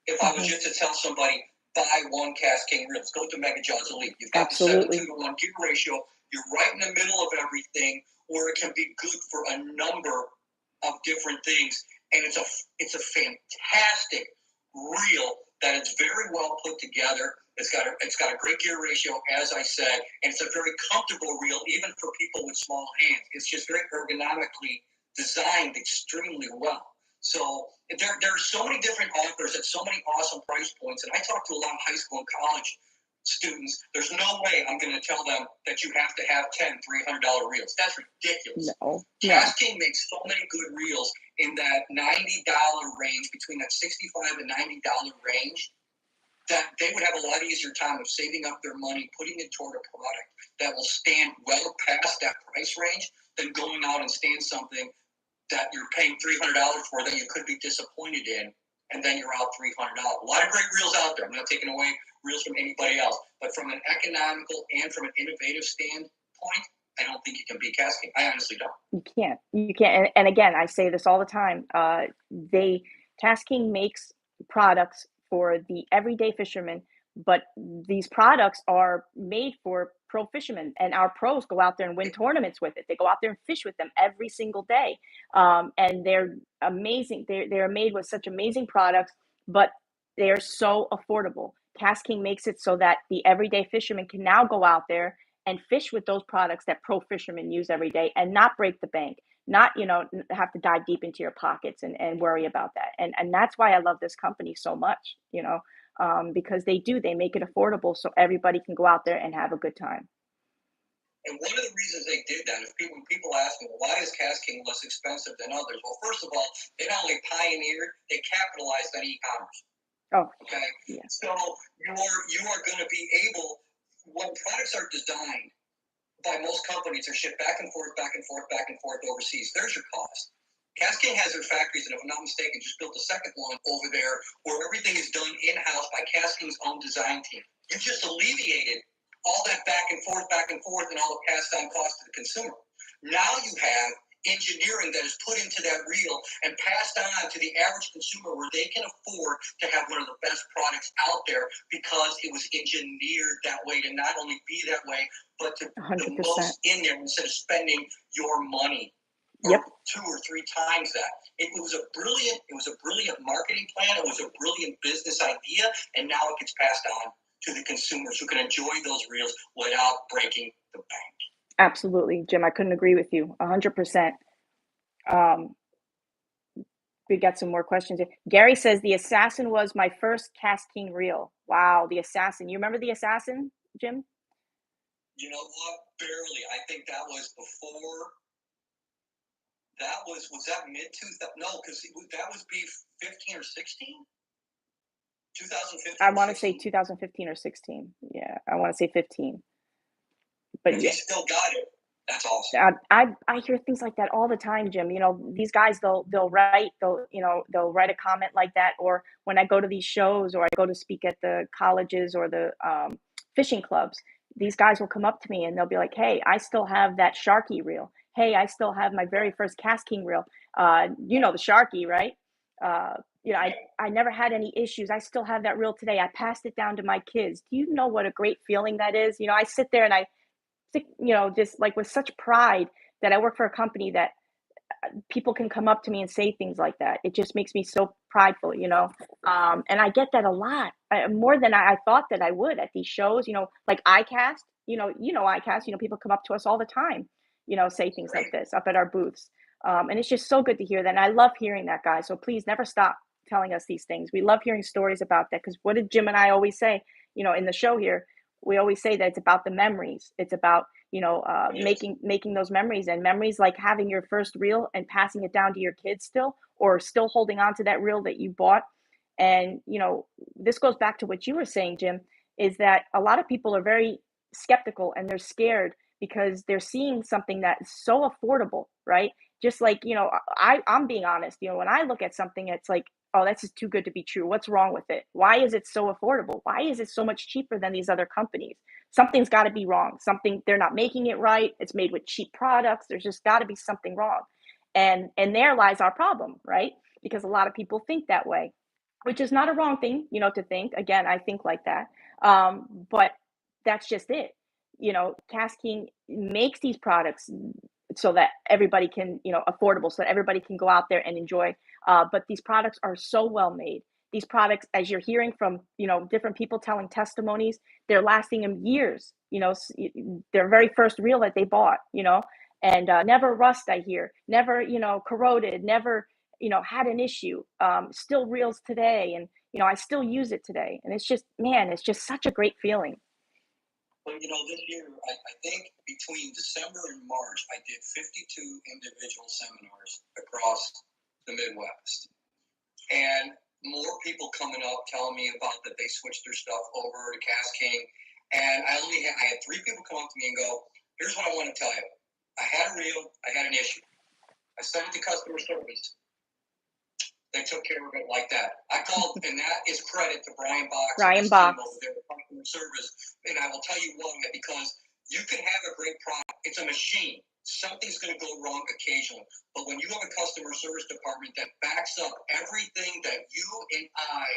If I was just to tell somebody, buy one KastKing reels. Go to Mega Jaws Elite. You've got
Absolutely.
the 7-2-1 gear ratio. You're right in the middle of everything, or it can be good for a number of different things. And it's a fantastic reel that is very well put together. It's got a great gear ratio, as I said, and it's a very comfortable reel, even for people with small hands. It's just very ergonomically designed extremely well. So there are so many different authors at so many awesome price points, and I talk to a lot of high school and college students. There's no way I'm going to tell them that you have to have 10 $300 reels. That's ridiculous.
No.
KastKing makes so many good reels in that $90 range, between that $65 and $90 range, that they would have a lot easier time of saving up their money, putting it toward a product that will stand well past that price range, than going out and stand something that you're paying $300 for that you could be disappointed in, and then you're out $300. A lot of great reels out there. I'm not taking away reels from anybody else, but from an economical and from an innovative standpoint, I don't think you can beat KastKing. I honestly don't.
You can't. And again, I say this all the time. KastKing makes products for the everyday fisherman, but these products are made for pro fishermen, and our pros go out there and win tournaments with it. They go out there and fish with them every single day. And they're amazing. They're made with such amazing products, but they're so affordable. KastKing makes it so that the everyday fisherman can now go out there and fish with those products that pro fishermen use every day, and not break the bank, not have to dive deep into your pockets and worry about that. And that's why I love this company so much, because they make it affordable so everybody can go out there and have a good time.
And one of the reasons they did that is when people ask me, well, why is KastKing less expensive than others? Well, first of all, they not only pioneered, they capitalized on e-commerce.
Oh,
okay.
Yeah.
So you are going to be able, when products are designed by most companies, are shipped back and forth overseas. There's your cost. KastKing has their factories, and if I'm not mistaken, just built a second one over there where everything is done in-house by KastKing's own design team. You've just alleviated all that back and forth, and all the passed-on cost to the consumer. Now you have engineering that is put into that reel and passed on to the average consumer, where they can afford to have one of the best products out there, because it was engineered that way to not only be that way, but to
100%.
the most in there, instead of spending your money
Yep.
2 or 3 times that. It was a brilliant marketing plan. It was a brilliant business idea, and now it gets passed on to the consumers who can enjoy those reels without breaking the bank.
Absolutely, Jim. I couldn't agree with you 100%. We got some more questions here. Gary says the Assassin was my first KastKing reel. Wow, the Assassin. You remember the Assassin, Jim?
You know what? Barely. I think that was before. Was that mid 2000? No, because that was B15 or 16. 2015.
I want to say 2015 or 16. Yeah, I want to say 15. But
if
yeah,
you still got it, that's awesome.
I hear things like that all the time, Jim. These guys they'll write a comment like that, or when I go to these shows, or I go to speak at the colleges or the fishing clubs, these guys will come up to me and they'll be like, "Hey, I still have that Sharky reel. Hey, I still have my very first KastKing reel. The Sharky, right? I never had any issues. I still have that reel today. I passed it down to my kids. Do you know what a great feeling that is? I sit there and I just like with such pride that I work for a company that people can come up to me and say things like that. It just makes me so prideful, and I get that a lot, more than I thought that I would at these shows, like iCast, iCast, people come up to us all the time, say things like this up at our booths. And it's just so good to hear that. And I love hearing that, guys. So please never stop telling us these things. We love hearing stories about that, because what did Jim and I always say, in the show here? We always say that it's about the memories. It's about, making those memories, and memories like having your first reel and passing it down to your kids still, or still holding on to that reel that you bought. And, this goes back to what you were saying, Jim, is that a lot of people are very skeptical and they're scared because they're seeing something that is so affordable, right? Just like, I'm being honest, when I look at something, it's like, oh, that's just too good to be true. What's wrong with it? Why is it so affordable? Why is it so much cheaper than these other companies? Something's got to be wrong. They're not making it right. It's made with cheap products. There's just got to be something wrong. And there lies our problem, right? Because a lot of people think that way. which is not a wrong thing, to think. Again, I think like that. But that's just it. KastKing makes these products so that everybody can, affordable, so that everybody can go out there and enjoy. But these products are so well made. These products, as you're hearing from, different people telling testimonies, they're lasting them years. Their very first reel that they bought, and never rust. I hear never, corroded, never had an issue, still reels today. And, I still use it today. And it's just, man, it's just such a great feeling.
Well, this year, I think between December and March, I did 52 individual seminars across the Midwest. And more people coming up telling me about that they switched their stuff over to KastKing. And I had 3 people come up to me and go, here's what I want to tell you. I had a reel, I had an issue. I sent it to customer service. They took care of it like that. I called, and that is credit to Brian Box and his team over there at customer service. And I will tell you why, because you can have a great product. It's a machine. Something's going to go wrong occasionally. But when you have a customer service department that backs up everything that you and I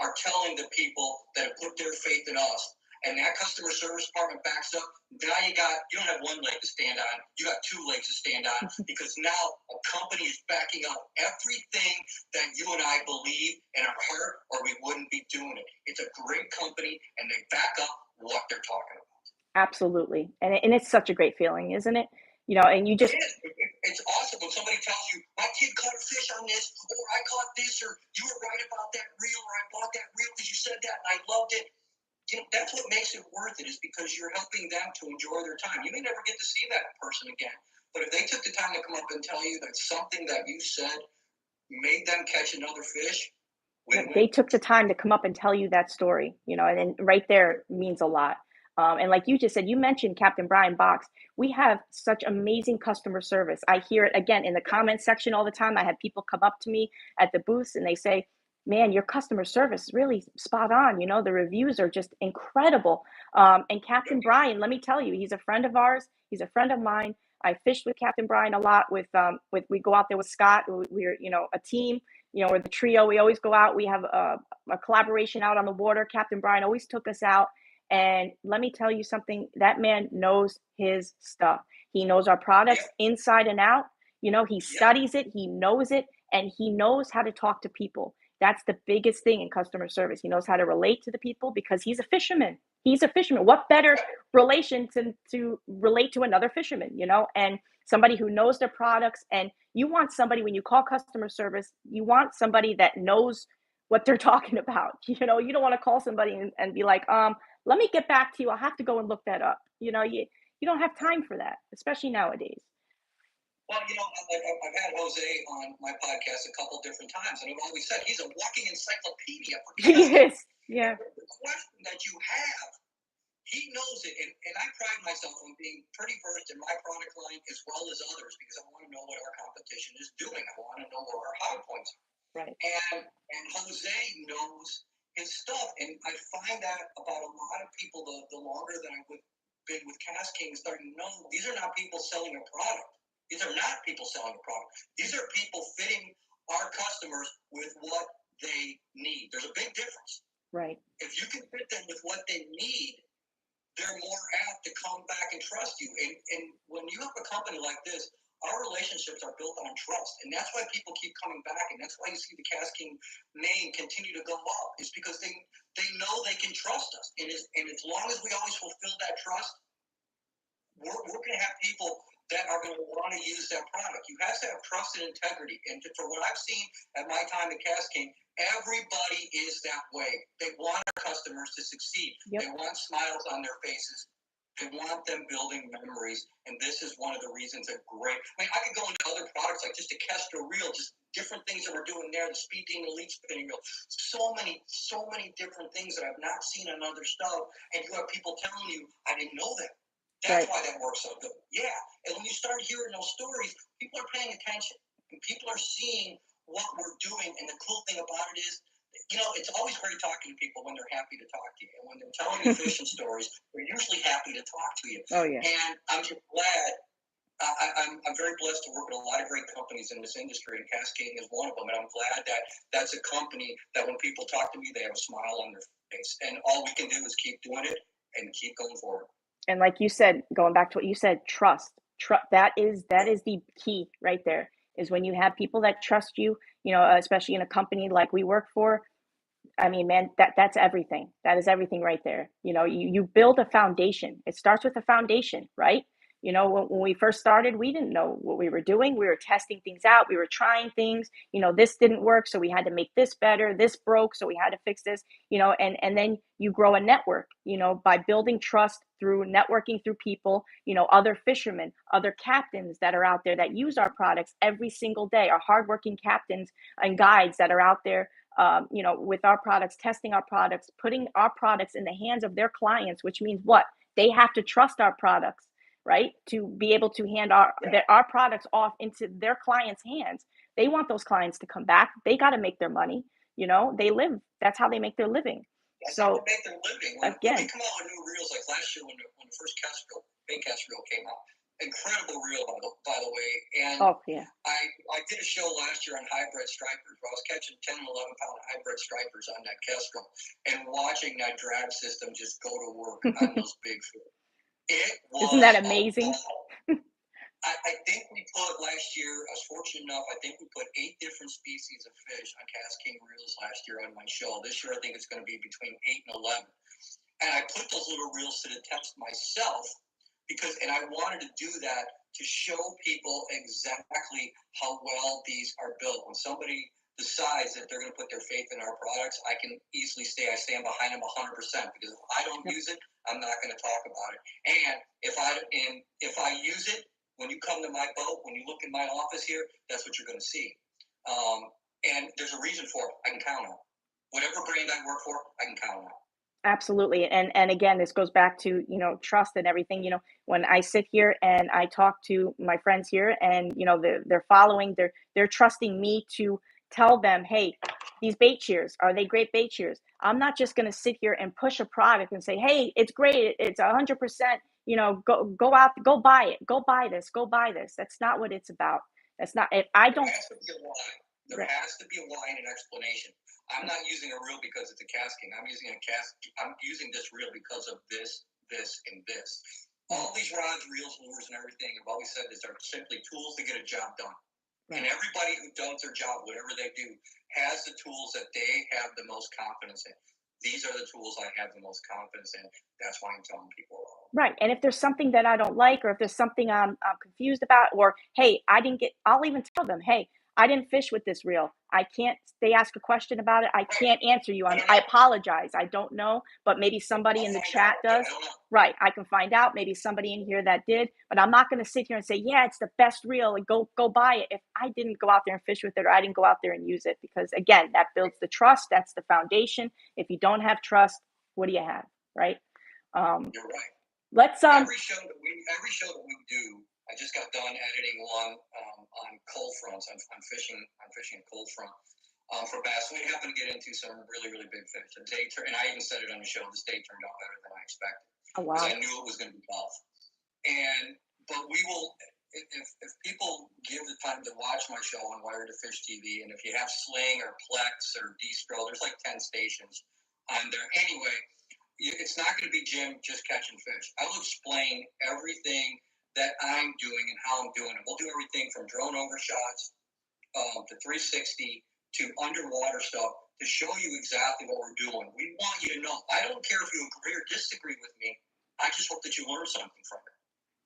are telling the people that have put their faith in us, and that customer service department backs up, now you don't have one leg to stand on, you got 2 legs to stand on, because now a company is backing up everything that you and I believe in our heart, or we wouldn't be doing it. It's a great company, and they back up what they're talking about.
Absolutely. And it's such a great feeling, isn't it? And you just.
It's awesome when somebody tells you, my kid caught a fish on this, or I caught this, or you were right about that reel, or I bought that reel because you said that and I loved it. That's what makes it worth it, is because you're helping them to enjoy their time. You may never get to see that person again, but if they took the time to come up and tell you that something that you said made them catch another fish, win-win.
They took the time to come up and tell you that story, and then right there means a lot. And like you just said, you mentioned Captain Brian Box. We have such amazing customer service. I hear it again in the comment section all the time. I have people come up to me at the booths and they say, man, your customer service is really spot on. The reviews are just incredible. And Captain Brian, let me tell you, he's a friend of ours. He's a friend of mine. I fished with Captain Brian a lot. With we go out there with Scott. We're a team. We're the trio. We always go out. We have a collaboration out on the water. Captain Brian always took us out. And let me tell you something. That man knows his stuff. He knows our products inside and out. He studies it. He knows it, and he knows how to talk to people. That's the biggest thing in customer service. He knows how to relate to the people because he's a fisherman. He's a fisherman. What better relation to relate to another fisherman, and somebody who knows their products. And you want somebody, when you call customer service, you want somebody that knows what they're talking about. You don't want to call somebody and be like, let me get back to you. I'll have to go and look that up. You don't have time for that, especially nowadays.
Well, I've had Jose on my podcast a couple different times, and I've always said he's a walking encyclopedia for
He is, yeah.
The question that you have, he knows it, and I pride myself on being pretty versed in my product line as well as others, because I want to know what our competition is doing. I want to know where our high points are.
Right.
And Jose knows his stuff, and I find that about a lot of people. The longer that I've been with KastKing, starting to know these are not people selling a product. These are not people selling a product. These are people fitting our customers with what they need. There's a big difference.
Right.
If you can fit them with what they need, they're more apt to come back and trust you. And when you have a company like this, our relationships are built on trust. And that's why people keep coming back. And that's why you see the KastKing name continue to go up. It's because they know they can trust us. And as long as we always fulfill that trust, we're going to have people that are going to want to use that product. You have to have trust and integrity. And for what I've seen at my time at KastKing, everybody is that way. They want their customers to succeed. Yep. They want smiles on their faces. They want them building memories. And this is one of the reasons they're great. I mean, I could go into other products like just a Kestra reel, just different things that we're doing there, the Speed Ding Elite spinning reel. So many different things that I've not seen on other stuff. And you have people telling you, I didn't know that. That's why that works so good. Yeah. And when you start hearing those stories, people are paying attention. And people are seeing what we're doing. And the cool thing about it is, it's always great talking to people when they're happy to talk to you. And when they're telling you fishing stories, they're usually happy to talk to you.
Oh, yeah.
And I'm just glad I'm very blessed to work with a lot of great companies in this industry, and KastKing is one of them. And I'm glad that that's a company that when people talk to me, they have a smile on their face. And all we can do is keep doing it and keep going forward.
And like you said, going back to what you said, trust. That is the key right there. Is when you have people that trust you, especially in a company like we work for. I mean, man, that's everything. That is everything right there. You build a foundation. It starts with a foundation, right? When we first started, we didn't know what we were doing. We were testing things out. We were trying things. This didn't work, so we had to make this better. This broke, so we had to fix this. And then you grow a network. By building trust through networking through people. Other fishermen, other captains that are out there that use our products every single day. Our hardworking captains and guides that are out there with our products, testing our products, putting our products in the hands of their clients, which means what? They have to trust our products, right? To be able to hand our products off into their clients' hands. They want those clients to come back. They got to make their money. They live. That's how they make their living.
That's
so
how they make their living. When
again,
they come out with new reels, like last year when the first bait cast reel came out, incredible reel by the way. And
oh yeah,
I did a show last year on hybrid stripers where I was catching 10 and 11 pound hybrid stripers on that kestrel and watching that drag system just go to work on those big fish. It was
isn't that amazing?
I think we put last year, I was fortunate enough, I think we put 8 different species of fish on KastKing reels last year on my show. This year I think it's going to be between 8 and 11. And I put those little reels to the test myself and I wanted to do that to show people exactly how well these are built. When somebody decides that they're going to put their faith in our products, I can easily say I stand behind them 100% because if I don't use it, I'm not going to talk about it. And if I use it, when you come to my boat, when you look in my office here, that's what you're going to see. And there's a reason for it. I can count on it. Whatever brand I work for, I can count on it.
Absolutely. And again, this goes back to, trust and everything. When I sit here and I talk to my friends here and, they're following, they're trusting me to tell them, hey, these bait shears, are they great bait shears? I'm not just going to sit here and push a product and say, hey, it's great. It's 100%, go out, go buy it, go buy this, go buy this. That's not what it's about. That's not, if I don't.
There has to be a why and an explanation. I'm not using a reel because it's a KastKing. I'm using this reel because of this, and this. All these rods, reels, lures, and everything, I've always said this, are simply tools to get a job done. Right. And everybody who does their job, whatever they do, has the tools that they have the most confidence in. These are the tools I have the most confidence in. That's why I'm telling people.
Right. And if there's something that I don't like, or if there's something I'm confused about, or, hey, I'll even tell them, hey, I didn't fish with this reel. They ask a question about it. I can't answer you. I apologize. I don't know, but maybe somebody in the chat does. Right. I can find out. Maybe somebody in here that did, but I'm not going to sit here and say, yeah, it's the best reel and go buy it if I didn't go out there and fish with it, or I didn't go out there and use it, because again, that builds the trust. That's the foundation. If you don't have trust, what do you have? Right.
You're right.
Let's
every show that we do, I just got done editing one on cold fronts. I'm fishing cold front for bass. We happen to get into some really, really big fish. And I even said it on the show. This day turned out better than I expected.
Oh wow!
Because I knew it was going to be tough. But we will, if people give the time to watch my show on Wired to Fish TV, and if you have Sling or Plex or Distro, there's like 10 stations on there. Anyway, it's not going to be Jim just catching fish. I will explain everything that I'm doing and how I'm doing it. We'll do everything from drone overshots to 360 to underwater stuff to show you exactly what we're doing. We want you to know. I don't care if you agree or disagree with me. I just hope that you learn something from it.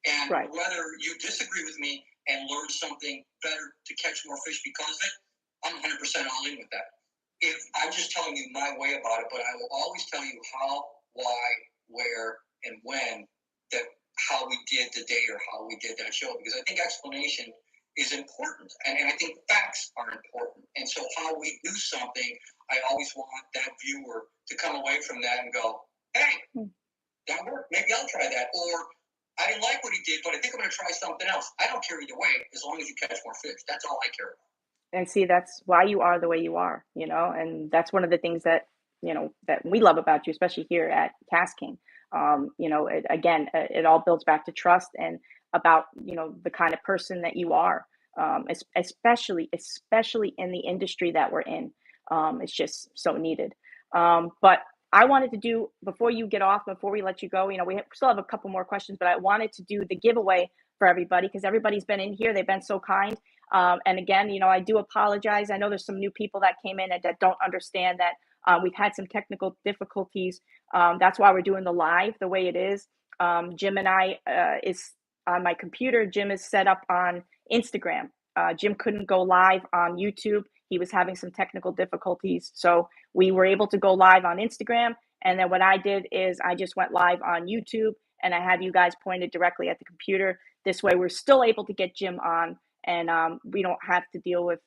And whether you disagree with me and learn something better to catch more fish because of it, I'm 100% all in with that. If I'm just telling you my way about it, but I will always tell you how, why, where, and when, how we did the day or how we did that show, because I think explanation is important, and I think facts are important. And so how we do something, I always want that viewer to come away from that and go, hey, that worked, maybe I'll try that, or I didn't like what he did, but I think I'm going to try something else. I don't care either way, as long as you catch more fish. That's all I care about.
And see, that's why you are the way you are, and that's one of the things that, that we love about you, especially here at KastKing. It all builds back to trust. And about, the kind of person that you are, especially in the industry that we're in. It's just so needed. But I wanted to do, before you get off, before we let you go, we still have a couple more questions, but I wanted to do the giveaway for everybody, because everybody's been in here. They've been so kind. And again, I do apologize. I know there's some new people that came in and that don't understand that we've had some technical difficulties. That's why we're doing the live the way it is. Jim and I is on my computer. Jim is set up on Instagram. Jim couldn't go live on YouTube. He was having some technical difficulties. So we were able to go live on Instagram. And then what I did is I just went live on YouTube, and I have you guys pointed directly at the computer. This way we're still able to get Jim on, and we don't have to deal with,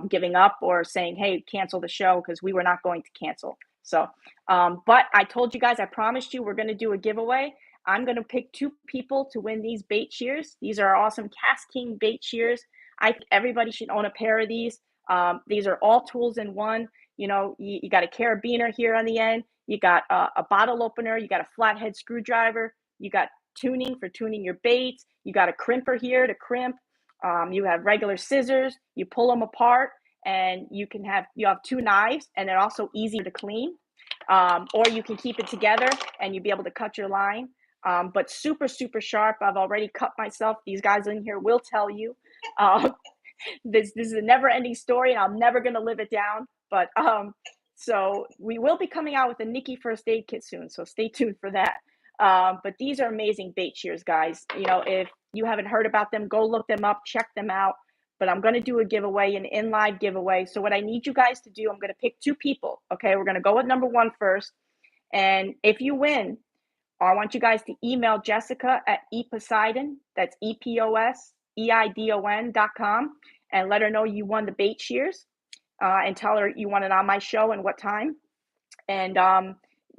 giving up or saying, hey, cancel the show, because we were not going to cancel. So, but I told you guys, I promised you we're going to do a giveaway. I'm going to pick 2 people to win these bait shears. These are awesome KastKing bait shears. I think everybody should own a pair of these. These are all tools in one. You got a carabiner here on the end. You got a bottle opener. You got a flathead screwdriver. You got tuning for tuning your baits. You got a crimper here to crimp. You have regular scissors. You pull them apart, and you have 2 knives, and they're also easier to clean. Or you can keep it together and you'll be able to cut your line. But super, super sharp. I've already cut myself. These guys in here will tell you. This is a never-ending story, and I'm never going to live it down. But so we will be coming out with a Nikki first aid kit soon, so stay tuned for that. But these are amazing bait shears, guys. If you haven't heard about them, go look them up, check them out. But I'm going to do a giveaway, an in-live giveaway. So what I need you guys to do, I'm going to pick 2 people. Okay, we're going to go with number 1 first. And if you win, I want you guys to email Jessica at ePoseidon, that's EPOSEIDON.com, and let her know you won the bait shears, and tell her you want it on my show and what time. And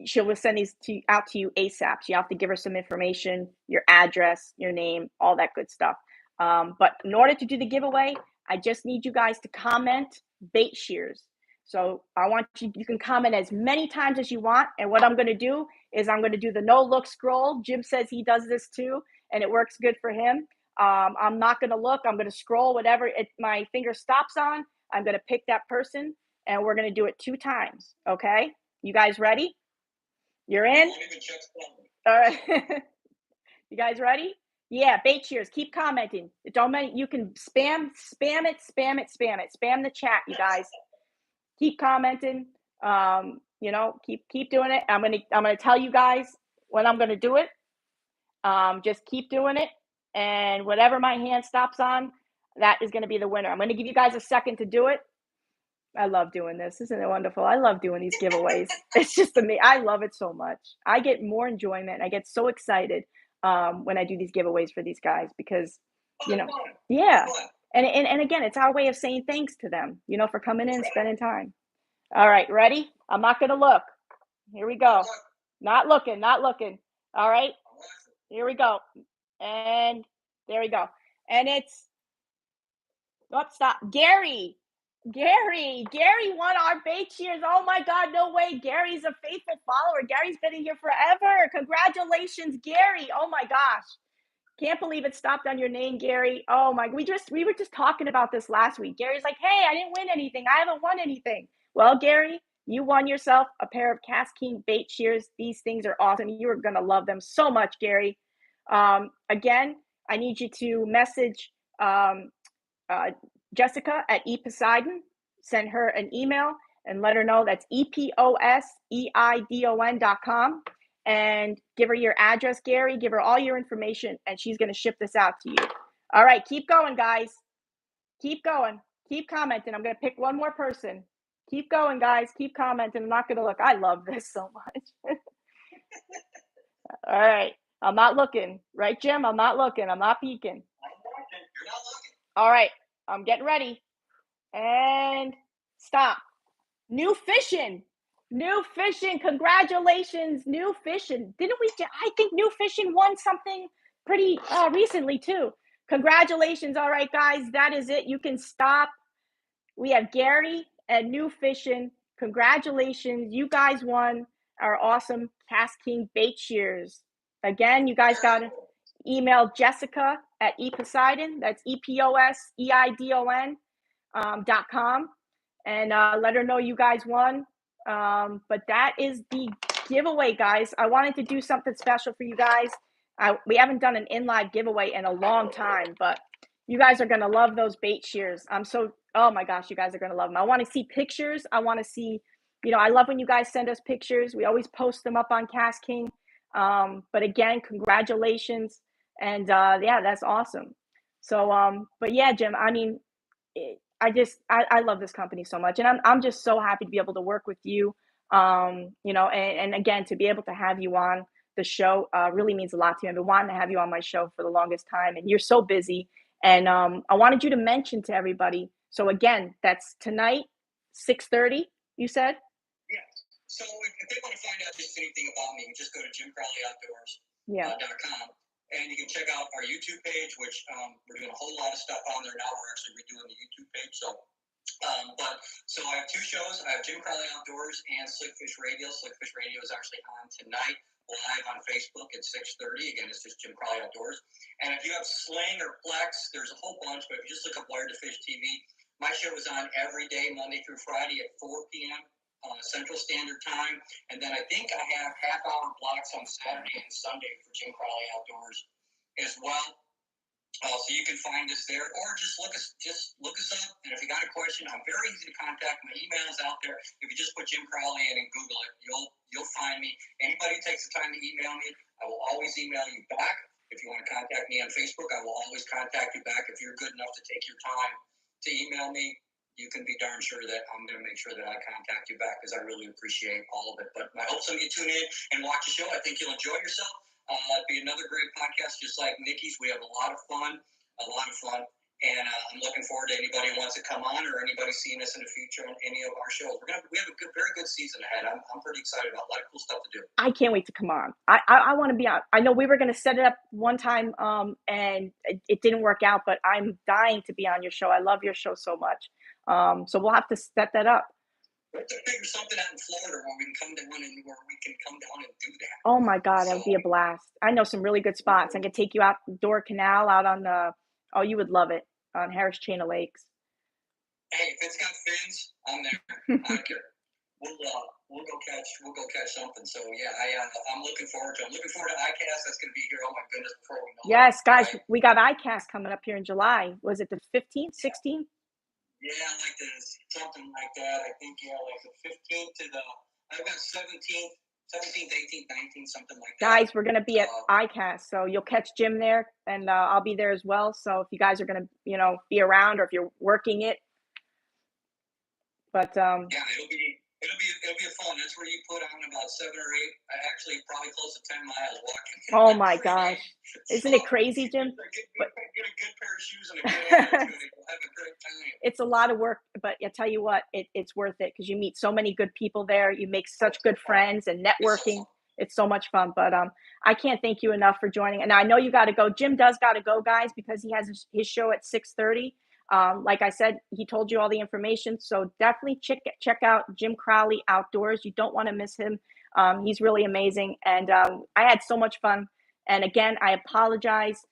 she will send these out to you ASAP. So you have to give her some information, your address, your name, all that good stuff. But in order to do the giveaway, I just need you guys to comment bait shears. So I want you can comment as many times as you want. And what I'm going to do is I'm going to do the no look scroll. Jim says he does this too, and it works good for him. I'm not going to look. I'm going to scroll whatever my finger stops on. I'm going to pick that person, and we're going to do it 2 times. Okay. You guys ready? You're in? All right. You guys ready? Yeah, bait shears. Keep commenting. You can spam it. Spam the chat, you guys. Keep commenting. Keep doing it. I'm gonna tell you guys when I'm gonna do it. Just keep doing it, and whatever my hand stops on, that is gonna be the winner. I'm gonna give you guys a second to do it. I love doing this. Isn't it wonderful? I love doing these giveaways. It's just amazing. I love it so much. I get more enjoyment. I get so excited when I do these giveaways for these guys, because, yeah. And again, it's our way of saying thanks to them, for coming in and spending time. All right, ready? I'm not going to look. Here we go. Not looking. All right, here we go. And there we go. And it's, stop. Gary won our bait shears. Oh my God, no way. Gary's a faithful follower. Gary's been in here forever. Congratulations, Gary. Oh my gosh. Can't believe it stopped on your name, Gary. Oh my, we were just talking about this last week. Gary's like, hey, I didn't win anything. I haven't won anything. Well, Gary, you won yourself a pair of KastKing bait shears. These things are awesome. You are going to love them so much, Gary. Again, I need you to message Jessica at ePoseidon. Send her an email and let her know that's EPOSEIDON.com, and give her your address, Gary. Give her all your information, and she's going to ship this out to you. All right, keep going, guys. Keep going. Keep commenting. I'm going to pick one more person. Keep going, guys. Keep commenting. I'm not going to look. I love this so much. All right. I'm not looking. Right, Jim? I'm not looking. I'm not peeking.
You're not looking.
All right. I'm getting ready. And stop. New fishing. Congratulations, New Fishing. Didn't we? I think New Fishing won something pretty recently too. Congratulations. All right, guys, that is it. You can stop. We have Gary and New Fishing. Congratulations. You guys won our awesome KastKing bait shears. Again, you guys got to email Jessica at ePoseidon. That's EPOSEIDON.com, and let her know you guys won. But that is the giveaway, guys. I wanted to do something special for you guys. We haven't done an in-live giveaway in a long time, but you guys are going to love those bait shears. Oh my gosh, you guys are going to love them. I want to see pictures. I want to see, I love when you guys send us pictures. We always post them up on KastKing. But again, congratulations. And yeah, that's awesome. So, but yeah, Jim, I mean, I love this company so much, and I'm just so happy to be able to work with you. And again, to be able to have you on the show really means a lot to me. I've been wanting to have you on my show for the longest time, and you're so busy. And I wanted you to mention to everybody. So again, that's tonight, 6:30. You said.
Yeah. So if they want to find out just anything about me, just go to JimCrowleyOutdoors.com.
Yeah.
And you can check out our YouTube page, which we're doing a whole lot of stuff on there now. We're actually redoing the YouTube page. So I have two shows. I have Jim Crowley Outdoors and Slickfish Radio. Slickfish Radio is actually on tonight live on Facebook at 6:30. Again, it's just Jim Crowley Outdoors. And if you have Sling or Plex, there's a whole bunch. But if you just look up Wired to Fish TV, my show is on every day, Monday through Friday at 4 p.m. Central Standard Time, and then I think I have half-hour blocks on Saturday and Sunday for Jim Crowley Outdoors as well. So you can find us there, or just look us up. And if you got a question, I'm very easy to contact. My email is out there. If you just put Jim Crowley in and Google it, you'll find me. Anybody who takes the time to email me, I will always email you back. If you want to contact me on Facebook, I will always contact you back. If you're good enough to take your time to email me, you can be darn sure that I'm going to make sure that I contact you back, because I really appreciate all of it. But I hope some of you tune in and watch the show. I think you'll enjoy yourself. It'll be another great podcast, just like Nikki's. We have a lot of fun. And I'm looking forward to anybody who wants to come on, or anybody seeing us in the future on any of our shows. We have a very good season ahead. I'm pretty excited about a lot of cool stuff to do.
I can't wait to come on. I want to be on. I know we were going to set it up one time, and it didn't work out, but I'm dying to be on your show. I love your show so much. So we'll have to set that up.
We have to figure something out in Florida where we can come down and do that.
Oh my God, that would be a blast. I know some really good spots. I could take you out the Door Canal, out on the. Oh, you would love it, on Harris Chain of Lakes.
Hey, if it's got fins, I'm there. I don't care. We'll go catch something. So yeah, I'm looking forward to. I'm looking forward to ICAST. That's going to be here. Oh my goodness, before we know.
Yes, guys,
right?
We got ICAST coming up here in July. Was it the 15th, 16th?
Yeah, like something like that. I think like the 15th to the. I've got 17th, 18th, 19th, something like that.
Guys, we're gonna be at ICAST, so you'll catch Jim there, and I'll be there as well. So if you guys are gonna, be around, or if you're working it, but
yeah, it'll be fun. That's where you put on about 7 or 8. Actually, probably close to 10 miles walking.
Oh my gosh, isn't it crazy, Jim?
Get a good pair of shoes and a good attitude. We'll have a great time.
It's a lot of work, but I tell you what, it's worth it, because you meet so many good people there. You make such good friends, and networking. It's so much fun. But I can't thank you enough for joining. And I know you got to go. Jim does got to go, guys, because he has his show at 6:30. Like I said, he told you all the information. So definitely check out Jim Crowley Outdoors. You don't want to miss him. He's really amazing. And I had so much fun. And again, I apologize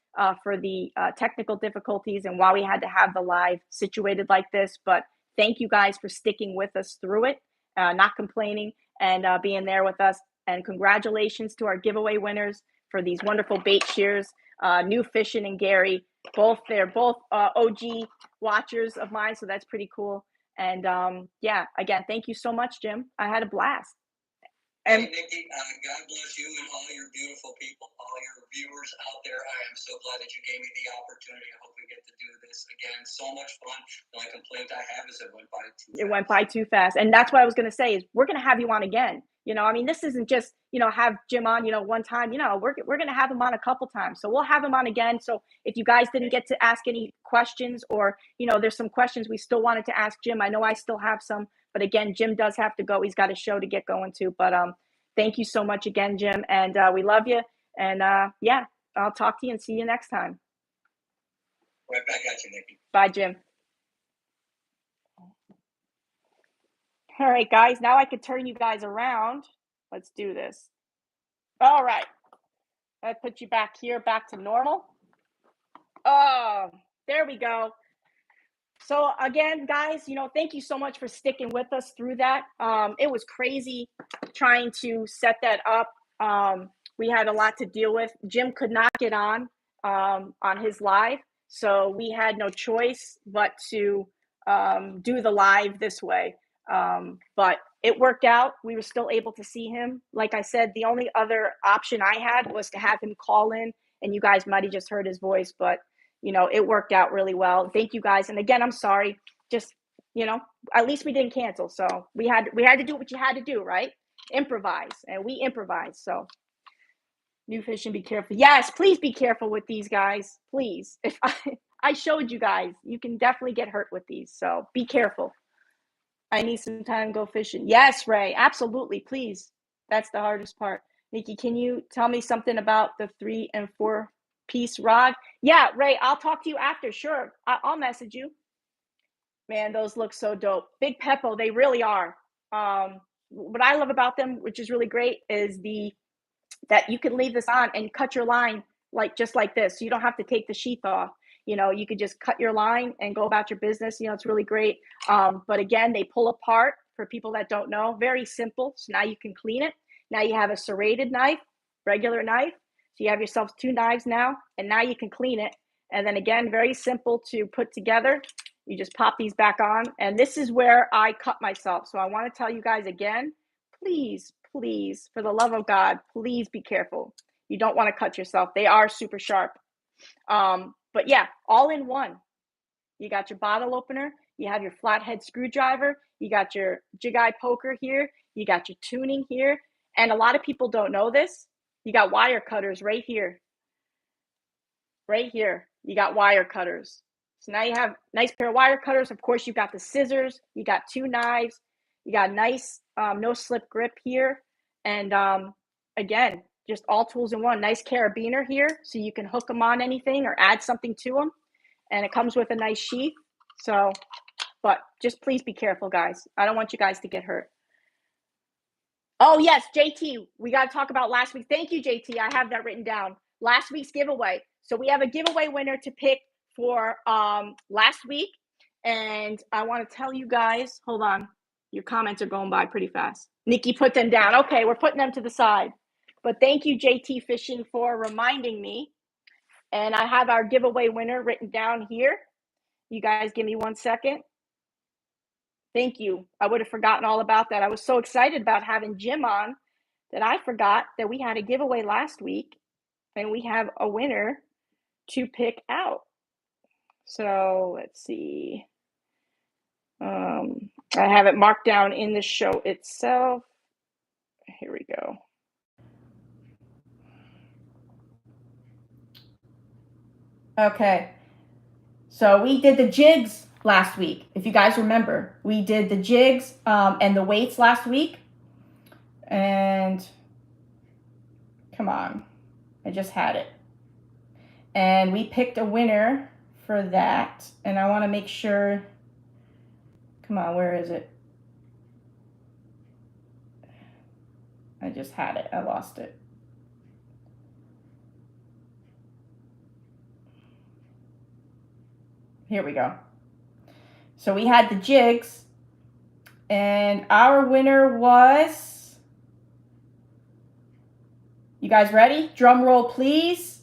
for the technical difficulties and why we had to have the live situated like this. But thank you guys for sticking with us through it, not complaining, and being there with us. And congratulations to our giveaway winners for these wonderful bait shears. New Fishing and Gary, they're both OG watchers of mine, so that's pretty cool. And again, thank you so much, Jim. I had a blast.
And hey, Nikki, God bless you and all your beautiful people, all your viewers out there. I am so glad that you gave me the opportunity. I hope we get to do this again. So much fun. The only complaint I have is it went by too fast. It went by too fast.
And that's what I was going to say, is we're going to have you on again. This isn't just, have Jim on, one time. We're going to have him on a couple times. So we'll have him on again. So if you guys didn't get to ask any questions, or, there's some questions we still wanted to ask Jim, I know I still have some. But again, Jim does have to go. He's got a show to get going to. But thank you so much again, Jim. And we love you. And I'll talk to you and see you next time.
Right back at you, Nikki.
Bye, Jim. All right, guys. Now I can turn you guys around. Let's do this. All right. I put you back here, back to normal. Oh, there we go. So again, guys, thank you so much for sticking with us through that. It was crazy trying to set that up. We had a lot to deal with. Jim could not get on his live, so we had no choice but to do the live this way. But it worked out. We were still able to see him. Like I said, the only other option I had was to have him call in, and you guys might have just heard his voice, but it worked out really well. Thank you guys. And again, I'm sorry. Just, at least we didn't cancel. So we had to do what you had to do, right? Improvise. And we improvised. So new fishing, be careful. Yes, please be careful with these guys. Please. If I showed you guys, you can definitely get hurt with these. So be careful. I need some time to go fishing. Yes, Ray. Absolutely. Please. That's the hardest part. Nikki, can you tell me something about the 3 and 4 piece rod? Yeah, Ray, I'll talk to you after. Sure. I'll message you. Man, those look so dope. Big Peppo, they really are. What I love about them, which is really great, is that you can leave this on and cut your line just like this. You don't have to take the sheath off. You could just cut your line and go about your business. It's really great. But again, they pull apart for people that don't know. Very simple. So now you can clean it. Now you have a serrated knife, regular knife. So you have yourself 2 knives now, and now you can clean it. And then again, very simple to put together. You just pop these back on. And this is where I cut myself. So I want to tell you guys again, please, please, for the love of God, please be careful. You don't want to cut yourself. They are super sharp. But yeah, all in one. You got your bottle opener. You have your flathead screwdriver. You got your jig eye poker here. You got your tuning here. And a lot of people don't know this. You got wire cutters right here. Right here. You got wire cutters. So now you have a nice pair of wire cutters. Of course, you got the scissors. You got 2 knives. You got nice no slip grip here. And again, just all tools in one. Nice carabiner here, so you can hook them on anything or add something to them. And it comes with a nice sheath. So, but just please be careful, guys. I don't want you guys to get hurt. Oh, yes, JT, we got to talk about last week. Thank you, JT. I have that written down. Last week's giveaway. So we have a giveaway winner to pick for last week. And I want to tell you guys, hold on. Your comments are going by pretty fast. Nikki put them down. Okay, we're putting them to the side. But thank you, JT Fishing, for reminding me. And I have our giveaway winner written down here. You guys give me 1 second. Thank you. I would have forgotten all about that. I was so excited about having Jim on that I forgot that we had a giveaway last week and we have a winner to pick out. So let's see. I have it marked down in the show itself. Here we go.
Okay. So we did the jigs last week. If you guys remember, we did the jigs and the weights last week. And come on, I just had it. And we picked a winner for that. And I want to make sure, come on, where is it? I just had it. I lost it. Here we go. So we had the jigs, and our winner was, you guys ready? Drum roll, please.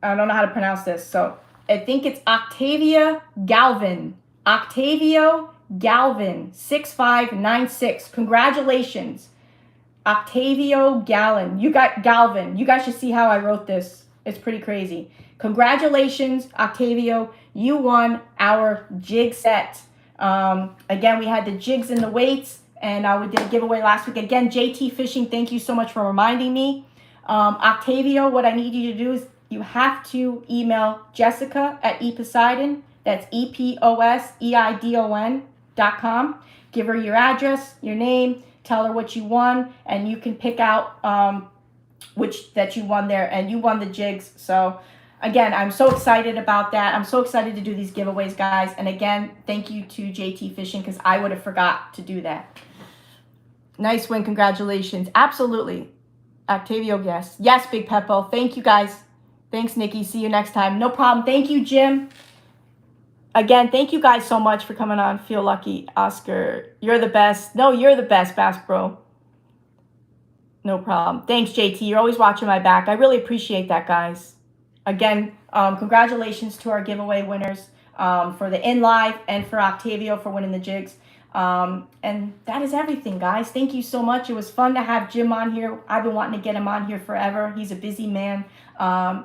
I don't know how to pronounce this, so I think it's Octavia Galvin. Octavio Galvin, 6596. Congratulations, Octavio Galvin. You got Galvin. You guys should see how I wrote this. It's pretty crazy. Congratulations, Octavio. You won our jig set. Again, we had the jigs and the weights, and we did a giveaway last week. Again, JT Fishing, thank you so much for reminding me. Octavio, what I need you to do is you have to email Jessica at ePoseidon. That's EPOSEIDON.com. Give her your address, your name, tell her what you won, and you can pick out which that you won there, and you won the jigs. So again, I'm so excited about that. I'm so excited to do these giveaways, guys. And again, thank you to JT Fishing, because I would have forgot to do that. Nice win. Congratulations. Absolutely. Octavio, yes. Yes, Big Peppo. Thank you, guys. Thanks, Nikki. See you next time. No problem. Thank you, Jim. Again, thank you guys so much for coming on. Feel lucky. Oscar, you're the best. No, you're the best, Bass Bro. No problem. Thanks, JT. You're always watching my back. I really appreciate that, guys. Again, congratulations to our giveaway winners for the In Live and for Octavio for winning the jigs. And that is everything, guys. Thank you so much. It was fun to have Jim on here. I've been wanting to get him on here forever. He's a busy man.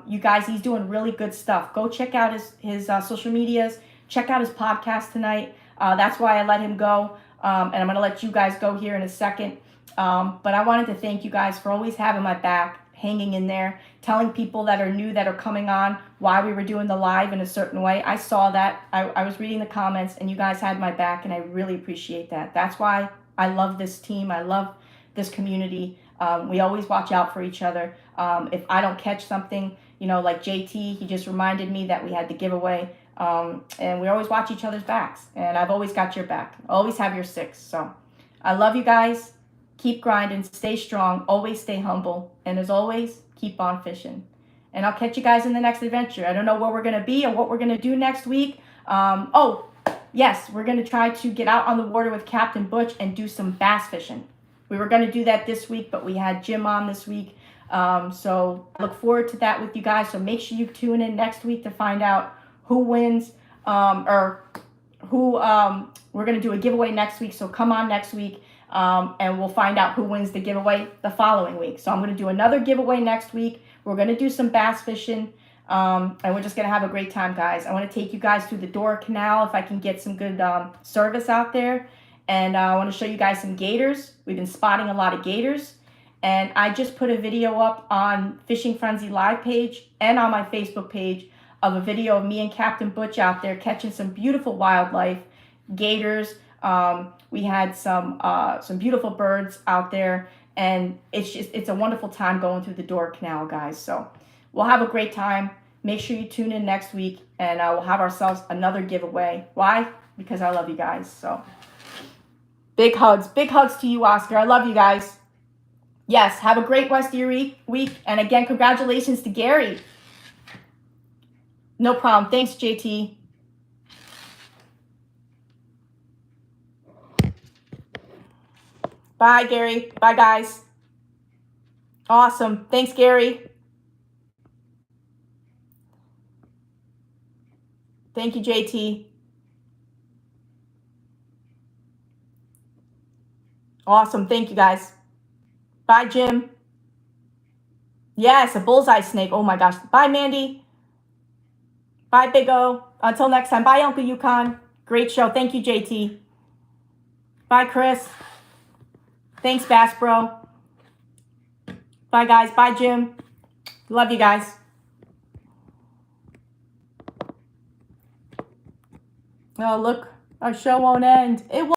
You guys, he's doing really good stuff. Go check out his social medias. Check out his podcast tonight. That's why I let him go. And I'm going to let you guys go here in a second. But I wanted to thank you guys for always having my back, hanging in there, telling people that are new that are coming on why we were doing the live in a certain way. I saw that. I was reading the comments and you guys had my back and I really appreciate that. That's why I love this team. I love this community. We always watch out for each other. If I don't catch something, you know, like JT, he just reminded me that we had the giveaway. And we always watch each other's backs. And I've always got your back. Always have your six. So I love you guys. Keep grinding, stay strong, always stay humble, and as always, keep on fishing. And I'll catch you guys in the next adventure. I don't know where we're going to be or what we're going to do next week. Oh, yes, we're going to try to get out on the water with Captain Butch and do some bass fishing. We were going to do that this week, but we had Jim on this week. So I look forward to that with you guys. So make sure you tune in next week to find out who wins or who we're going to do a giveaway next week. So come on next week. And we'll find out who wins the giveaway the following week. So I'm going to do another giveaway next week. We're going to do some bass fishing. And we're just going to have a great time, guys. I want to take you guys through the Dora Canal if I can get some good service out there. And I want to show you guys some gators. We've been spotting a lot of gators. And I just put a video up on Fishing Frenzy Live page and on my Facebook page of a video of me and Captain Butch out there catching some beautiful wildlife, gators. We had some beautiful birds out there, and it's a wonderful time going through the Dora Canal, guys. So we'll have a great time. Make sure you tune in next week, and we'll have ourselves another giveaway. Why? Because I love you guys. So big hugs to you, Oscar. I love you guys. Yes, have a great rest of your week. And again, congratulations to Gary. No problem. Thanks, JT. Bye, Gary. Bye, guys. Awesome. Thanks, Gary. Thank you, JT. Awesome. Thank you, guys. Bye, Jim. Yes, a bullseye snake. Oh, my gosh. Bye, Mandy. Bye, Big O. Until next time. Bye, Uncle Yukon. Great show. Thank you, JT. Bye, Chris. Thanks, Bass Bro. Bye, guys. Bye, Jim. Love you guys. Oh, look. Our show won't end. It won't.